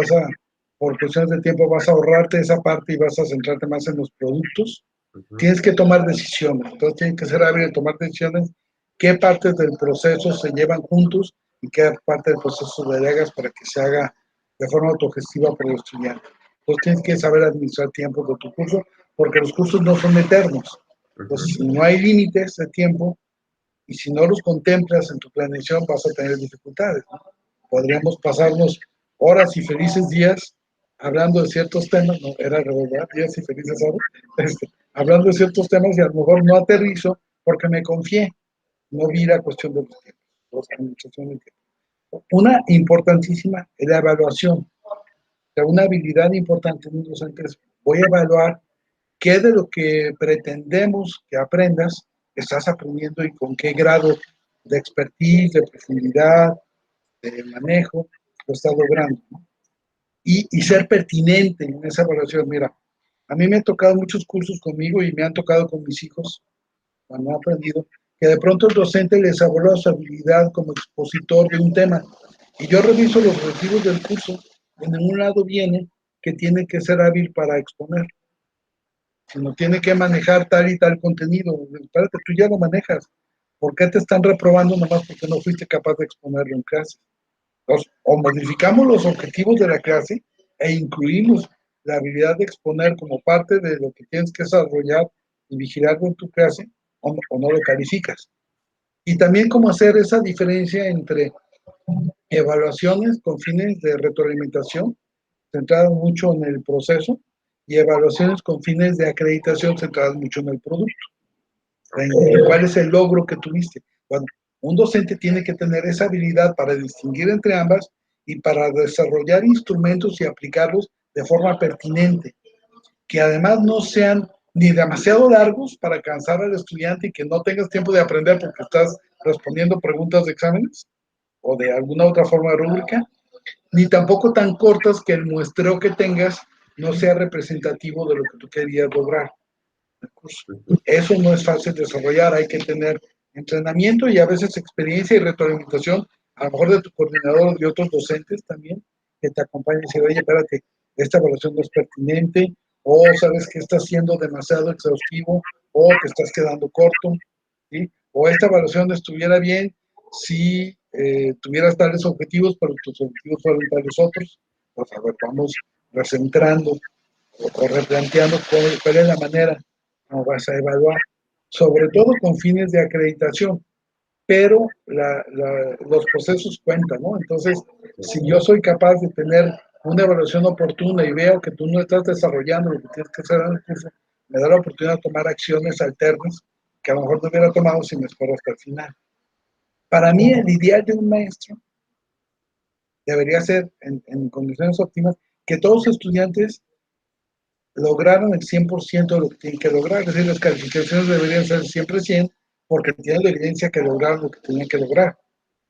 por cuestiones de tiempo, vas a ahorrarte esa parte y vas a centrarte más en los productos. Tienes que tomar decisiones, entonces tienes que ser hábil de tomar decisiones, qué partes del proceso se llevan juntos y qué parte del proceso delegas para que se haga de forma autogestiva por el estudiante. Entonces tienes que saber administrar tiempos de tu curso, porque los cursos no son eternos. Entonces, si no hay límites de tiempo y si no los contemplas en tu planeación, vas a tener dificultades, ¿no? Podríamos pasarnos horas y felices días hablando de ciertos temas, no, era verdad, días y felices horas, hablando de ciertos temas y a lo mejor no aterrizo porque me confié, no vi la cuestión de los tiempos, la administración del tiempo. Una importantísima es la evaluación. O sea, una habilidad importante en un docente es, voy a evaluar qué de lo que pretendemos que aprendas estás aprendiendo y con qué grado de expertise, de profundidad, de manejo lo estás logrando, ¿no? Y ser pertinente en esa evaluación. Mira, a mí me han tocado muchos cursos conmigo y me han tocado con mis hijos, cuando han aprendido, que de pronto el docente les evalúa su habilidad como expositor de un tema. Y yo reviso los objetivos del curso, en un lado viene que tiene que ser hábil para exponer, sino tiene que manejar tal y tal contenido. Espérate, tú ya lo manejas. ¿Por qué te están reprobando nomás porque no fuiste capaz de exponerlo en clase? Entonces, o modificamos los objetivos de la clase e incluimos la habilidad de exponer como parte de lo que tienes que desarrollar y vigilarlo en tu clase, o no lo calificas. Y también cómo hacer esa diferencia entre evaluaciones con fines de retroalimentación, centradas mucho en el proceso, y evaluaciones con fines de acreditación centradas mucho en el producto. En cuál es el logro que tuviste. Bueno, un docente tiene que tener esa habilidad para distinguir entre ambas y para desarrollar instrumentos y aplicarlos de forma pertinente, que además no sean ni demasiado largos para cansar al estudiante y que no tengas tiempo de aprender porque estás respondiendo preguntas de exámenes o de alguna otra forma de rúbrica, ni tampoco tan cortas que el muestreo que tengas no sea representativo de lo que tú querías lograr. Eso no es fácil de desarrollar, hay que tener entrenamiento y a veces experiencia y retroalimentación, a lo mejor de tu coordinador y otros docentes también, que te acompañen y decir, oye, espérate, esta evaluación no es pertinente, o sabes que está siendo demasiado exhaustivo, o te estás quedando corto, ¿sí? O esta evaluación estuviera bien si tuvieras tales objetivos, pero tus objetivos fueron tales otros. Pues a ver, vamos recentrando o replanteando cuál es la manera como vas a evaluar, sobre todo con fines de acreditación, pero los procesos cuentan, ¿no? Entonces, si yo soy capaz de tener una evaluación oportuna y veo que tú no estás desarrollando lo que tienes que hacer en el curso, me da la oportunidad de tomar acciones alternas que a lo mejor no hubiera tomado si me espero hasta el final. Para mí, el ideal de un maestro debería ser, en condiciones óptimas, que todos los estudiantes lograron el 100% de lo que tienen que lograr. Es decir, las calificaciones deberían ser siempre 100 porque tienen la evidencia que lograron lo que tenían que lograr.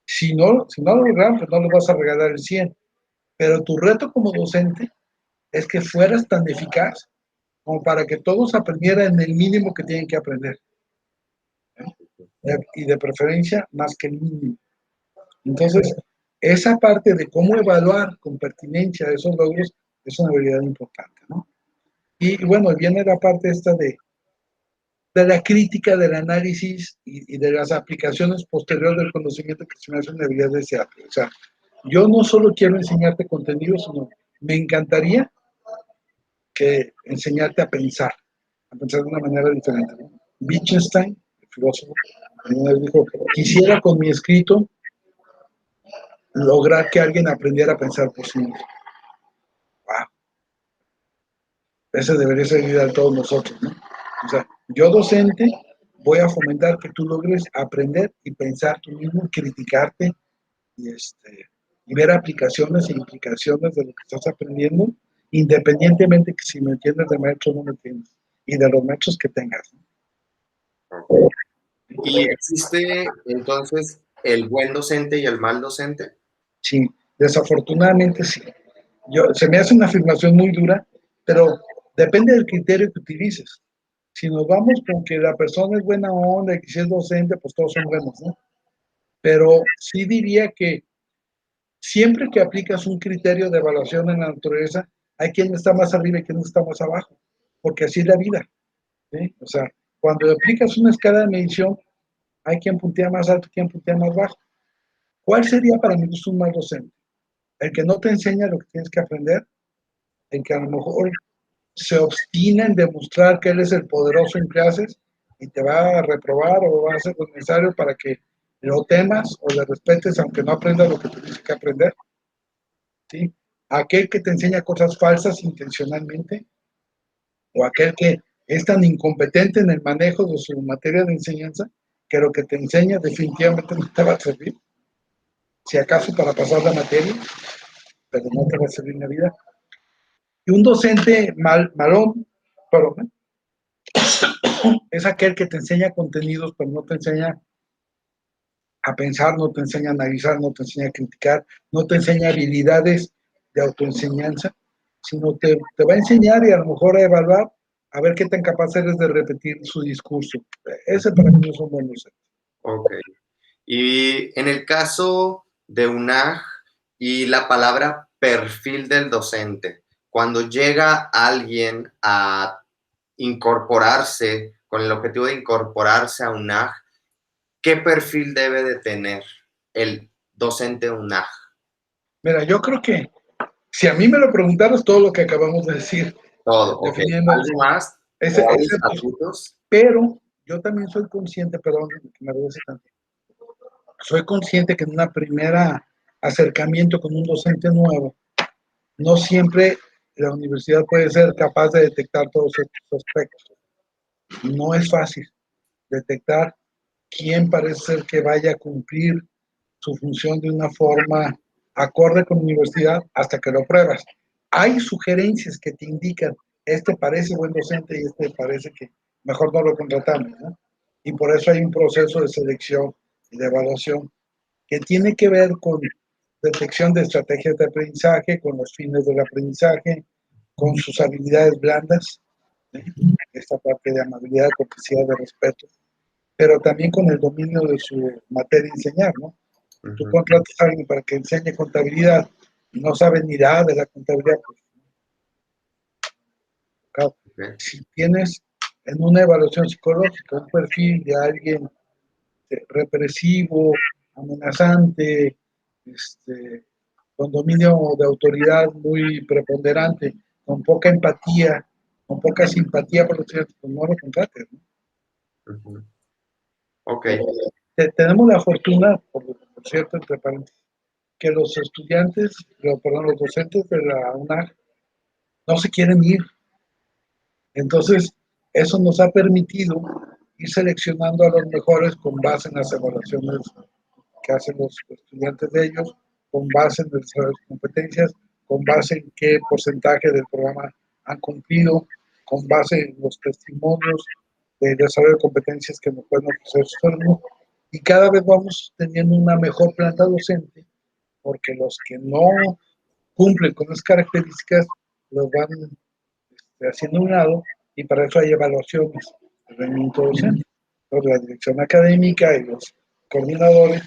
Si no lo lograron, pues no les vas a regalar el 100. Pero tu reto como docente es que fueras tan eficaz como para que todos aprendieran el mínimo que tienen que aprender. Y de preferencia más que el mínimo. Entonces, esa parte de cómo evaluar con pertinencia esos logros es una habilidad importante, ¿no? Y bueno, viene la parte esta de la crítica, del análisis y de las aplicaciones posteriores del conocimiento que se me hace una habilidad deseable. O sea, yo no solo quiero enseñarte contenido, sino me encantaría que enseñarte a pensar de una manera diferente, ¿no? Wittgenstein, el filósofo, dijo, quisiera con mi escrito lograr que alguien aprendiera a pensar por sí mismo. Wow. Ese debería ser el ideal de todos nosotros, ¿no? O sea, yo docente voy a fomentar que tú logres aprender y pensar tú mismo, criticarte y, y ver aplicaciones e implicaciones de lo que estás aprendiendo, independientemente que si me entiendes de maestro o no me entiendes, y de los maestros que tengas, ¿no? ¿Y existe entonces el buen docente y el mal docente? Sí, desafortunadamente sí. Se me hace una afirmación muy dura, pero depende del criterio que utilices. Si nos vamos con que la persona es buena onda y que si es docente, pues todos son buenos, ¿no? Pero sí diría que siempre que aplicas un criterio de evaluación en la naturaleza, hay quien está más arriba y quien está más abajo, porque así es la vida, ¿sí? O sea, cuando aplicas una escala de medición, hay quien puntea más alto y quien puntea más bajo. ¿Cuál sería para mí un mal docente? El que no te enseña lo que tienes que aprender, el que a lo mejor se obstina en demostrar que él es el poderoso en clases y te va a reprobar o va a hacer lo necesario para que lo temas o le respetes aunque no aprendas lo que tienes que aprender, ¿sí? Aquel que te enseña cosas falsas intencionalmente o aquel que es tan incompetente en el manejo de su materia de enseñanza que lo que te enseña definitivamente no te va a servir, si acaso para pasar la materia, pero no te va a servir en la vida. Y un docente malón, perdón, es aquel que te enseña contenidos, pero no te enseña a pensar, no te enseña a analizar, no te enseña a criticar, no te enseña habilidades de autoenseñanza, sino te va a enseñar y a lo mejor a evaluar, a ver qué tan capaz eres de repetir su discurso. Ese para mí es un buen docente. Ok. Y en el caso de UNAG y la palabra perfil del docente, cuando llega alguien a incorporarse, con el objetivo de incorporarse a UNAG, ¿qué perfil debe de tener el docente UNAG? Mira, yo creo que si a mí me lo preguntaras, todo lo que acabamos de decir, Todo, ok. definiendo ¿Algo más? ese, ¿O hay ese, estatutos? pero yo también soy consciente, perdón, que me regrese tanto, soy consciente que en una primera acercamiento con un docente nuevo, no siempre la universidad puede ser capaz de detectar todos estos aspectos. No es fácil detectar quién parece ser que vaya a cumplir su función de una forma acorde con la universidad hasta que lo pruebas. Hay sugerencias que te indican, este parece buen docente y este parece que mejor no lo contratamos, ¿no? Y por eso hay un proceso de selección y de evaluación que tiene que ver con detección de estrategias de aprendizaje, con los fines del aprendizaje, con sus habilidades blandas, ¿sí? Esta parte de amabilidad, complicidad, de respeto, pero también con el dominio de su materia a enseñar, ¿no? Tú contratas a alguien para que enseñe contabilidad y no sabe ni nada de la contabilidad, pues, claro, Okay. si tienes en una evaluación psicológica, un perfil de alguien represivo, amenazante, con dominio de autoridad muy preponderante, con poca empatía, con poca simpatía por los estudiantes, pues no lo contrates, ¿no? Ujú. Ok, Tenemos la fortuna, por cierto, entre paréntesis, que los estudiantes, perdón, los docentes de la UNAG no se quieren ir. Entonces, eso nos ha permitido ir seleccionando a los mejores con base en las evaluaciones que hacen los estudiantes de ellos, con base en el desarrollo de competencias, con base en qué porcentaje del programa han cumplido, con base en los testimonios de desarrollo de competencias que nos pueden ofrecer sus alumnos. Y cada vez vamos teniendo una mejor planta docente, porque los que no cumplen con esas características los van haciendo a un lado, y para eso hay evaluaciones de rendimiento docente. Entonces, la dirección académica y los coordinadores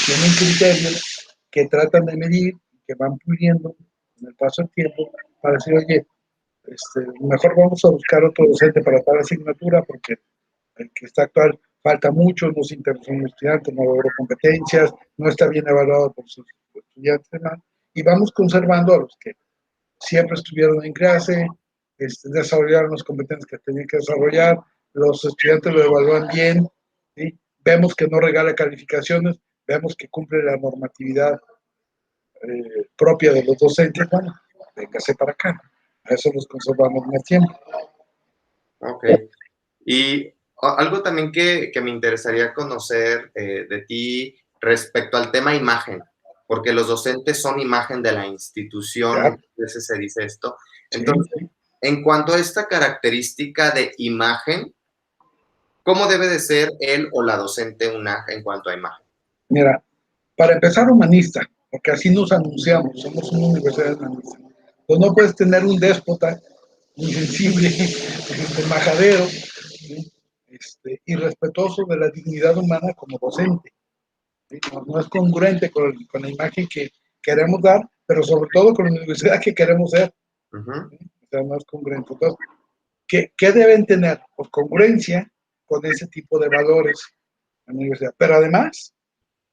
tienen criterios que tratan de medir, que van puliendo con el paso del tiempo, para decir, oye, mejor vamos a buscar otro docente para tal asignatura, porque el que está actual falta mucho, no se interesó en el estudiante, no logró competencias, no está bien evaluado por sus estudiantes y demás, y vamos conservando a los que siempre estuvieron en clase, desarrollaron las competencias que tenían que desarrollar, los estudiantes lo evalúan bien, ¿sí? Vemos que no regala calificaciones, vemos que cumple la normatividad propia de los docentes, bueno, véngase para acá, a eso los conservamos más tiempo. ok. Y algo también que me interesaría conocer de ti respecto al tema imagen, porque los docentes son imagen de la institución, ¿Ya? muchas veces se dice esto. Sí, Entonces, en cuanto a esta característica de imagen, ¿cómo debe de ser él o la docente una en cuanto a imagen? mira, para empezar humanista, porque así nos anunciamos, somos una universidad humanista. Pues no puedes tener un déspota, insensible, majadero, ¿sí? Irrespetuoso de la dignidad humana como docente. ¿Sí? No es congruente con la imagen que queremos dar, pero sobre todo con la universidad que queremos ser. Ujú. ¿Sí? O sea, no es congruente. Entonces, ¿qué deben tener? Pues congruencia con ese tipo de valores en la universidad, pero además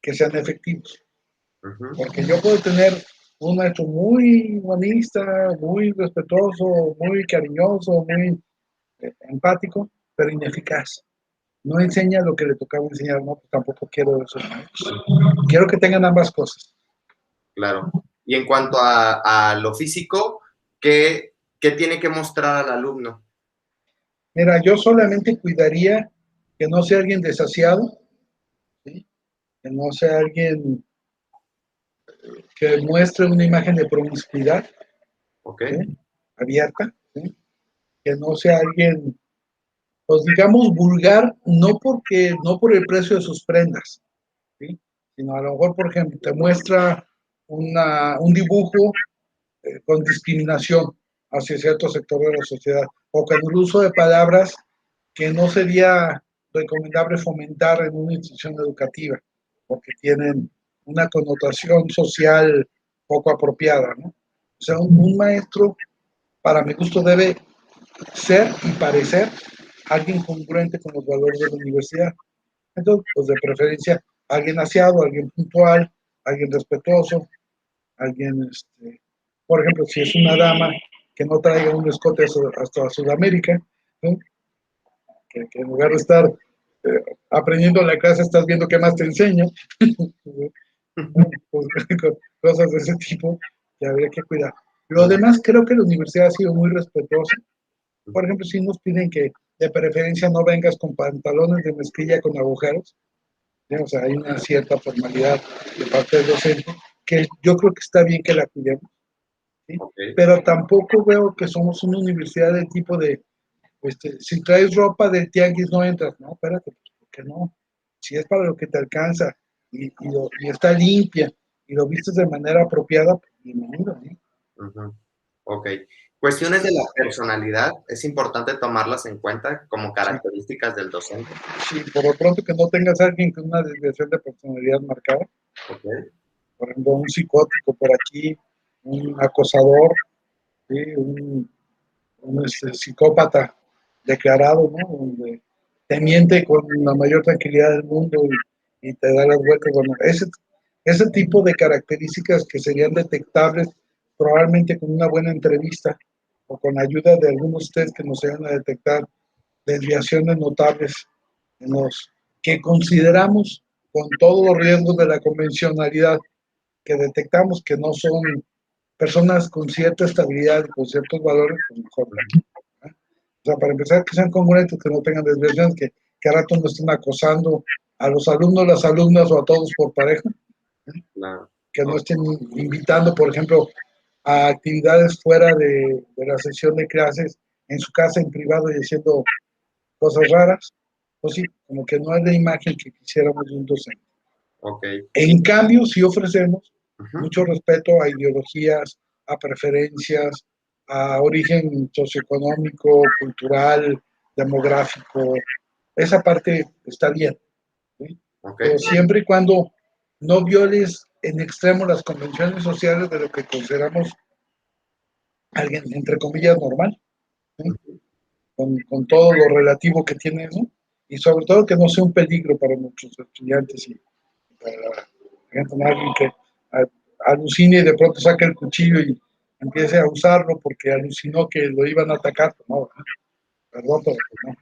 que sean efectivos. Ujú. Porque yo puedo tener un maestro muy humanista, muy respetuoso, muy cariñoso, muy empático, pero ineficaz. No enseña lo que le tocaba enseñar, no, pues tampoco quiero eso. Quiero que tengan ambas cosas. Claro. Y en cuanto a lo físico, ¿qué tiene que mostrar al alumno? Mira, yo solamente cuidaría que no sea alguien desasiado, ¿sí? Que no sea alguien que muestre una imagen de promiscuidad, ¿Ok? ¿sí? Abierta, ¿sí? Que no sea alguien, pues digamos, vulgar, no por el precio de sus prendas, ¿sí? Sino a lo mejor, por ejemplo, te muestra un dibujo con discriminación hacia cierto sector de la sociedad, o con el uso de palabras que no sería recomendable fomentar en una institución educativa, porque tienen una connotación social poco apropiada, ¿no? O sea, un maestro, para mi gusto, debe ser y parecer alguien congruente con los valores de la universidad. Entonces, pues de preferencia, alguien aseado, alguien puntual, alguien respetuoso, alguien, por ejemplo, si es una dama, que no traiga un escote hasta Sudamérica, ¿no? Que en lugar de estar aprendiendo la clase, estás viendo qué más te enseña. Pues, cosas de ese tipo que habría que cuidar. Lo demás, creo que la universidad ha sido muy respetuosa. Por ejemplo, si nos piden que de preferencia no vengas con pantalones de mezclilla con agujeros, ¿sí? O sea, hay una cierta formalidad de parte del docente que yo creo que está bien que la cuidemos, ¿sí? Ok. Pero tampoco veo que somos una universidad del tipo de, si traes ropa del tianguis no entras. No, espérate, ¿por qué no? Si es para lo que te alcanza y está limpia y lo vistes de manera apropiada, pues bienvenido, ¿sí? Ujú. Ok. Cuestiones de la personalidad, es importante tomarlas en cuenta como Sí, características del docente. sí, por lo pronto que no tengas a alguien con una desviación de personalidad marcada, Ok. por ejemplo, un psicótico por aquí, un acosador, ¿sí? Un psicópata declarado, ¿no? Donde te miente con la mayor tranquilidad del mundo y te da las vueltas. Bueno, ese tipo de características que serían detectables probablemente con una buena entrevista o con ayuda de algunos test que nos ayudan a detectar desviaciones notables en los que consideramos con todos los riesgos de la convencionalidad que detectamos que no son personas con cierta estabilidad y con ciertos valores, pues mejor. ¿Eh? O sea, para empezar, que sean congruentes, que no tengan desviaciones, que a rato no estén acosando a los alumnos, las alumnas o a todos por pareja, Claro. que no estén invitando, por ejemplo, a actividades fuera de la sesión de clases, en su casa, en privado, y haciendo cosas raras. Pues sí, como que no es la imagen que quisiéramos de un docente. Ok. En cambio, sí ofrecemos Ujú. mucho respeto a ideologías, a preferencias, a origen socioeconómico, cultural, demográfico. Esa parte está bien, ¿sí? Ok. Pero siempre y cuando no violes en extremo las convenciones sociales de lo que consideramos alguien, entre comillas, normal, ¿sí? Con todo lo relativo que tiene eso, y sobre todo que no sea un peligro para nuestros estudiantes y para alguien que alucine y de pronto saque el cuchillo y empiece a usarlo porque alucinó que lo iban a atacar. No, perdón, pero no.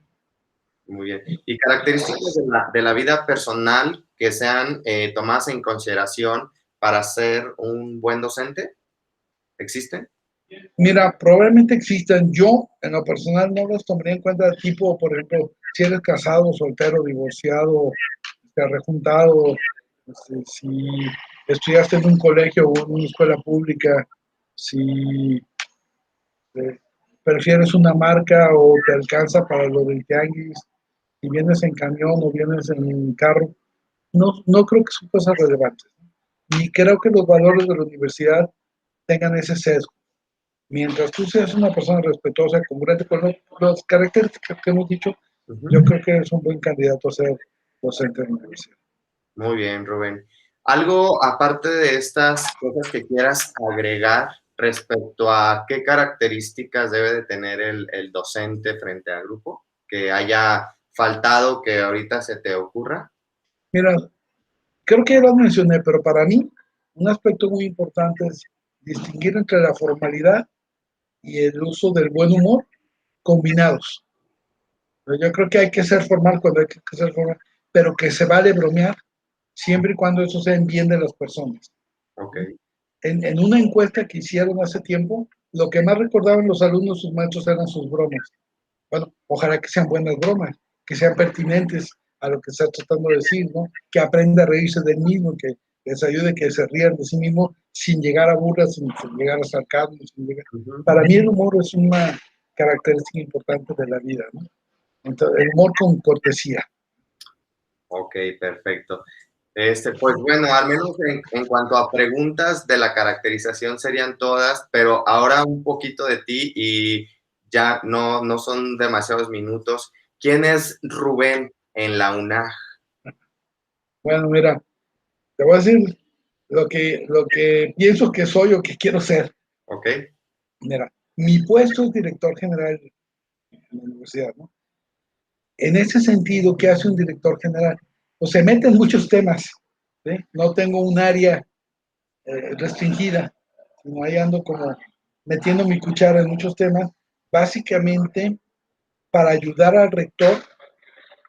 Muy bien. ¿Y características de la vida personal que sean tomadas en consideración para ser un buen docente? ¿Existen? Mira, probablemente existan. Yo, en lo personal, no los tomaría en cuenta, tipo, por ejemplo, si eres casado, soltero, divorciado, rejuntado, si estudiaste en un colegio o en una escuela pública, si prefieres una marca o te alcanza para lo del tianguis, si vienes en camión o vienes en carro, no creo que son cosas relevantes. Ni creo que los valores de la universidad tengan ese sesgo. Mientras tú seas una persona respetuosa, congruente con las características que hemos dicho, yo Ujú. creo que eres un buen candidato a ser docente de la universidad. Muy bien, Rubén. Algo aparte de estas cosas que quieras agregar respecto a qué características debe de tener el docente frente al grupo, que haya faltado que ahorita se te ocurra. Mira, creo que ya lo mencioné, pero para mí un aspecto muy importante es distinguir entre la formalidad y el uso del buen humor combinados. Pero yo creo que hay que ser formal cuando hay que ser formal, pero que se vale bromear siempre y cuando eso sea en bien de las personas. Ok. En una encuesta que hicieron hace tiempo, lo que más recordaban los alumnos, sus maestros, eran sus bromas. Bueno, ojalá que sean buenas bromas, que sean pertinentes a lo que está tratando de decir, ¿no? Que aprenda a reírse del mismo, que les ayude, que se rían de sí mismo sin llegar a burlas, sin llegar a sarcasmo. Ujú. Para mí el humor es una característica importante de la vida, ¿no? Entonces, el humor con cortesía. Ok, perfecto. Pues bueno, al menos en cuanto a preguntas de la caracterización serían todas, pero ahora un poquito de ti y ya no son demasiados minutos. ¿Quién es Rubén en la UNAG? Bueno, mira, te voy a decir lo que pienso que soy o que quiero ser. ¿Ok? Mira, mi puesto es director general de la universidad, ¿no? En ese sentido, ¿qué hace un director general? Pues se mete en muchos temas, ¿sí? No tengo un área restringida, sino ahí ando como metiendo mi cuchara en muchos temas, básicamente para ayudar al rector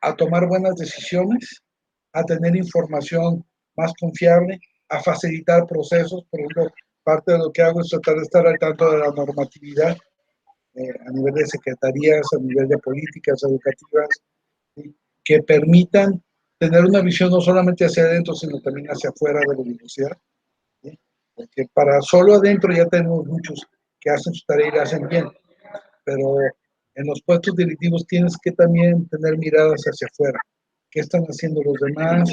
a tomar buenas decisiones, a tener información más confiable, a facilitar procesos. Por ejemplo, parte de lo que hago es tratar de estar al tanto de la normatividad a nivel de secretarías, a nivel de políticas educativas, ¿sí? Que permitan tener una visión no solamente hacia adentro, sino también hacia afuera de la universidad. ¿Sí? Porque para solo adentro ya tenemos muchos que hacen su tarea y la hacen bien, pero en los puestos directivos tienes que también tener miradas hacia afuera. ¿Qué están haciendo los demás?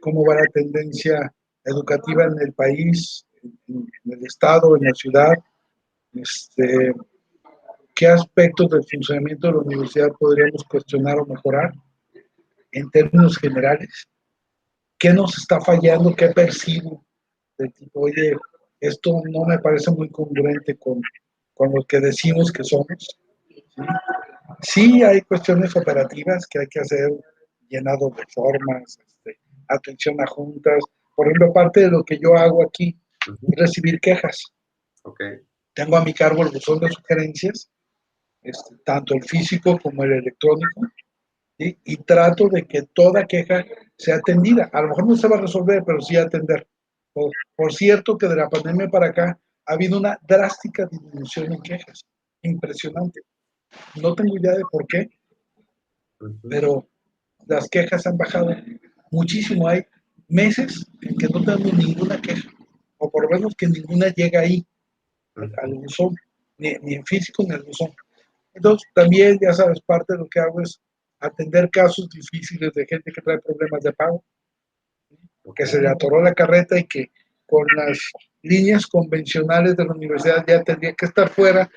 ¿Cómo va la tendencia educativa en el país, en el estado, en la ciudad? Este, ¿Qué aspectos del funcionamiento de la universidad podríamos cuestionar o mejorar en términos generales? ¿Qué nos está fallando? ¿Qué percibo? De tipo, oye, esto no me parece muy congruente con lo que decimos que somos. ¿Sí? Sí hay cuestiones operativas que hay que hacer, llenado de formas, atención a juntas. Por ejemplo, parte de lo que yo hago aquí Ujú. es recibir quejas. Ok, Tengo a mi cargo el buzón de sugerencias, tanto el físico como el electrónico, ¿sí? Y trato de que toda queja sea atendida. A lo mejor no se va a resolver, pero sí atender. Por cierto, que de la pandemia para acá ha habido una drástica disminución en quejas. Impresionante. No tengo idea de por qué, ujú, pero las quejas han bajado muchísimo. Hay meses en que no tenemos ninguna queja, o por lo menos que ninguna llega ahí, al ujú. buzón, ni en físico ni al buzón. Entonces, también, ya sabes, parte de lo que hago es atender casos difíciles de gente que trae problemas de pago, Ok, que se le atoró la carreta y que con las líneas convencionales de la universidad ya tendría que estar fuera,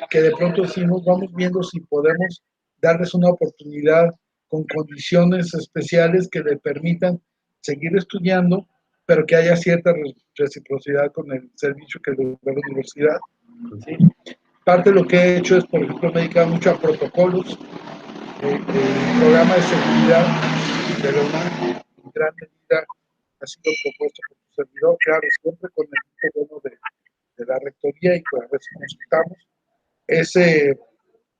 que de pronto decimos, vamos viendo si podemos darles una oportunidad con condiciones especiales que le permitan seguir estudiando, pero que haya cierta reciprocidad con el servicio que le da la universidad. ¿Sí? ujú. Parte de lo que he hecho es, por ejemplo, me he dedicado mucho a protocolos, el programa de seguridad de la UNAM, en gran medida ha sido propuesto por tu servidor, claro, siempre con el visto bueno de la rectoría y pues a veces consultamos. Ese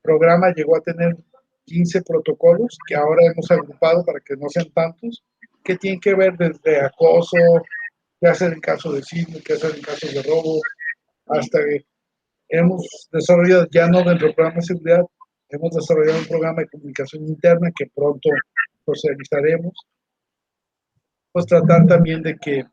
programa llegó a tener 15 protocolos que ahora hemos agrupado para que no sean tantos, que tienen que ver desde acoso, qué hacer en caso de sismo, qué hacer en caso de robo, hasta que hemos desarrollado, ya no dentro del programa de seguridad, hemos desarrollado un programa de comunicación interna que pronto socializaremos, pues tratar también de que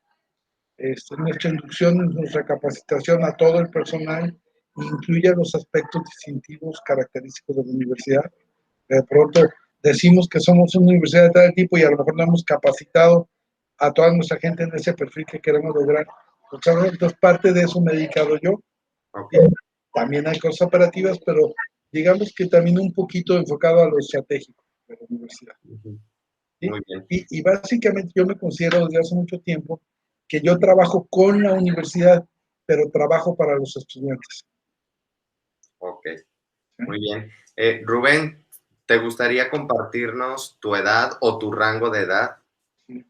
nuestra inducción, nuestra capacitación a todo el personal incluya los aspectos distintivos característicos de la universidad. De pronto decimos que somos una universidad de tal tipo y a lo mejor no hemos capacitado a toda nuestra gente en ese perfil que queremos lograr. Entonces, parte de eso me he dedicado yo. Ok, ¿Sí? También hay cosas operativas, pero digamos que también un poquito enfocado a lo estratégico de la universidad. ujú. ¿Sí? Muy bien. Y básicamente yo me considero desde hace mucho tiempo que yo trabajo con la universidad, pero trabajo para los estudiantes. Ok, ¿Sí? muy bien. Rubén, ¿te gustaría compartirnos tu edad o tu rango de edad? Sí.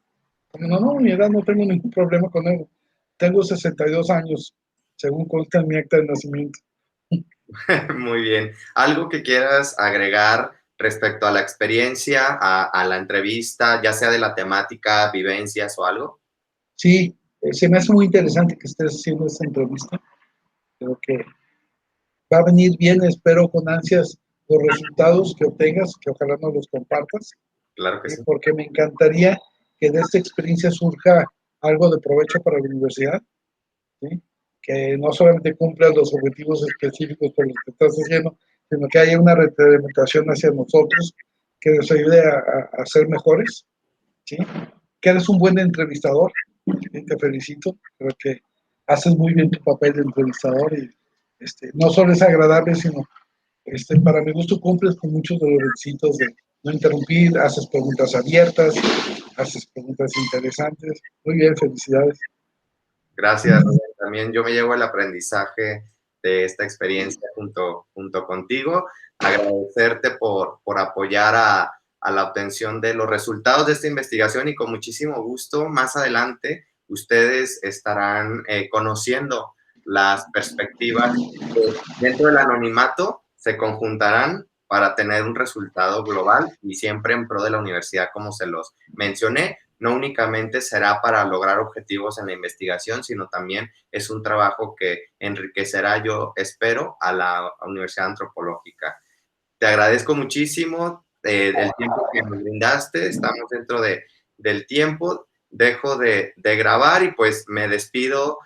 Como no, no, mi edad no tengo ningún problema con eso. Tengo 62 años, según consta en mi acta de nacimiento. Muy bien. ¿Algo que quieras agregar respecto a la experiencia, a la entrevista, ya sea de la temática, vivencias o algo? Sí, se me hace muy interesante que estés haciendo esta entrevista. Creo que va a venir bien, espero con ansias los resultados que obtengas, que ojalá nos los compartas, Claro que ¿sí? sí. Porque me encantaría que de esta experiencia surja algo de provecho para la universidad, ¿sí? Que no solamente cumpla los objetivos específicos por los que estás haciendo, sino que haya una retroalimentación hacia nosotros que nos ayude a ser mejores, ¿sí? Que eres un buen entrevistador, ¿sí? Te felicito, creo que haces muy bien tu papel de entrevistador y no solo es agradable, sino para mi gusto cumples con muchos de los requisitos de no interrumpir, haces preguntas abiertas, haces preguntas interesantes. Muy bien, felicidades. Gracias, Rubén. También yo me llevo el aprendizaje de esta experiencia junto contigo. Agradecerte por apoyar a la obtención de los resultados de esta investigación y con muchísimo gusto más adelante ustedes estarán conociendo las perspectivas que dentro del anonimato se conjuntarán para tener un resultado global y siempre en pro de la universidad, como se los mencioné. No únicamente será para lograr objetivos en la investigación, sino también es un trabajo que enriquecerá, yo espero, a la Universidad Antropológica. Te agradezco muchísimo el tiempo que me brindaste, estamos dentro del tiempo, dejo de grabar y pues me despido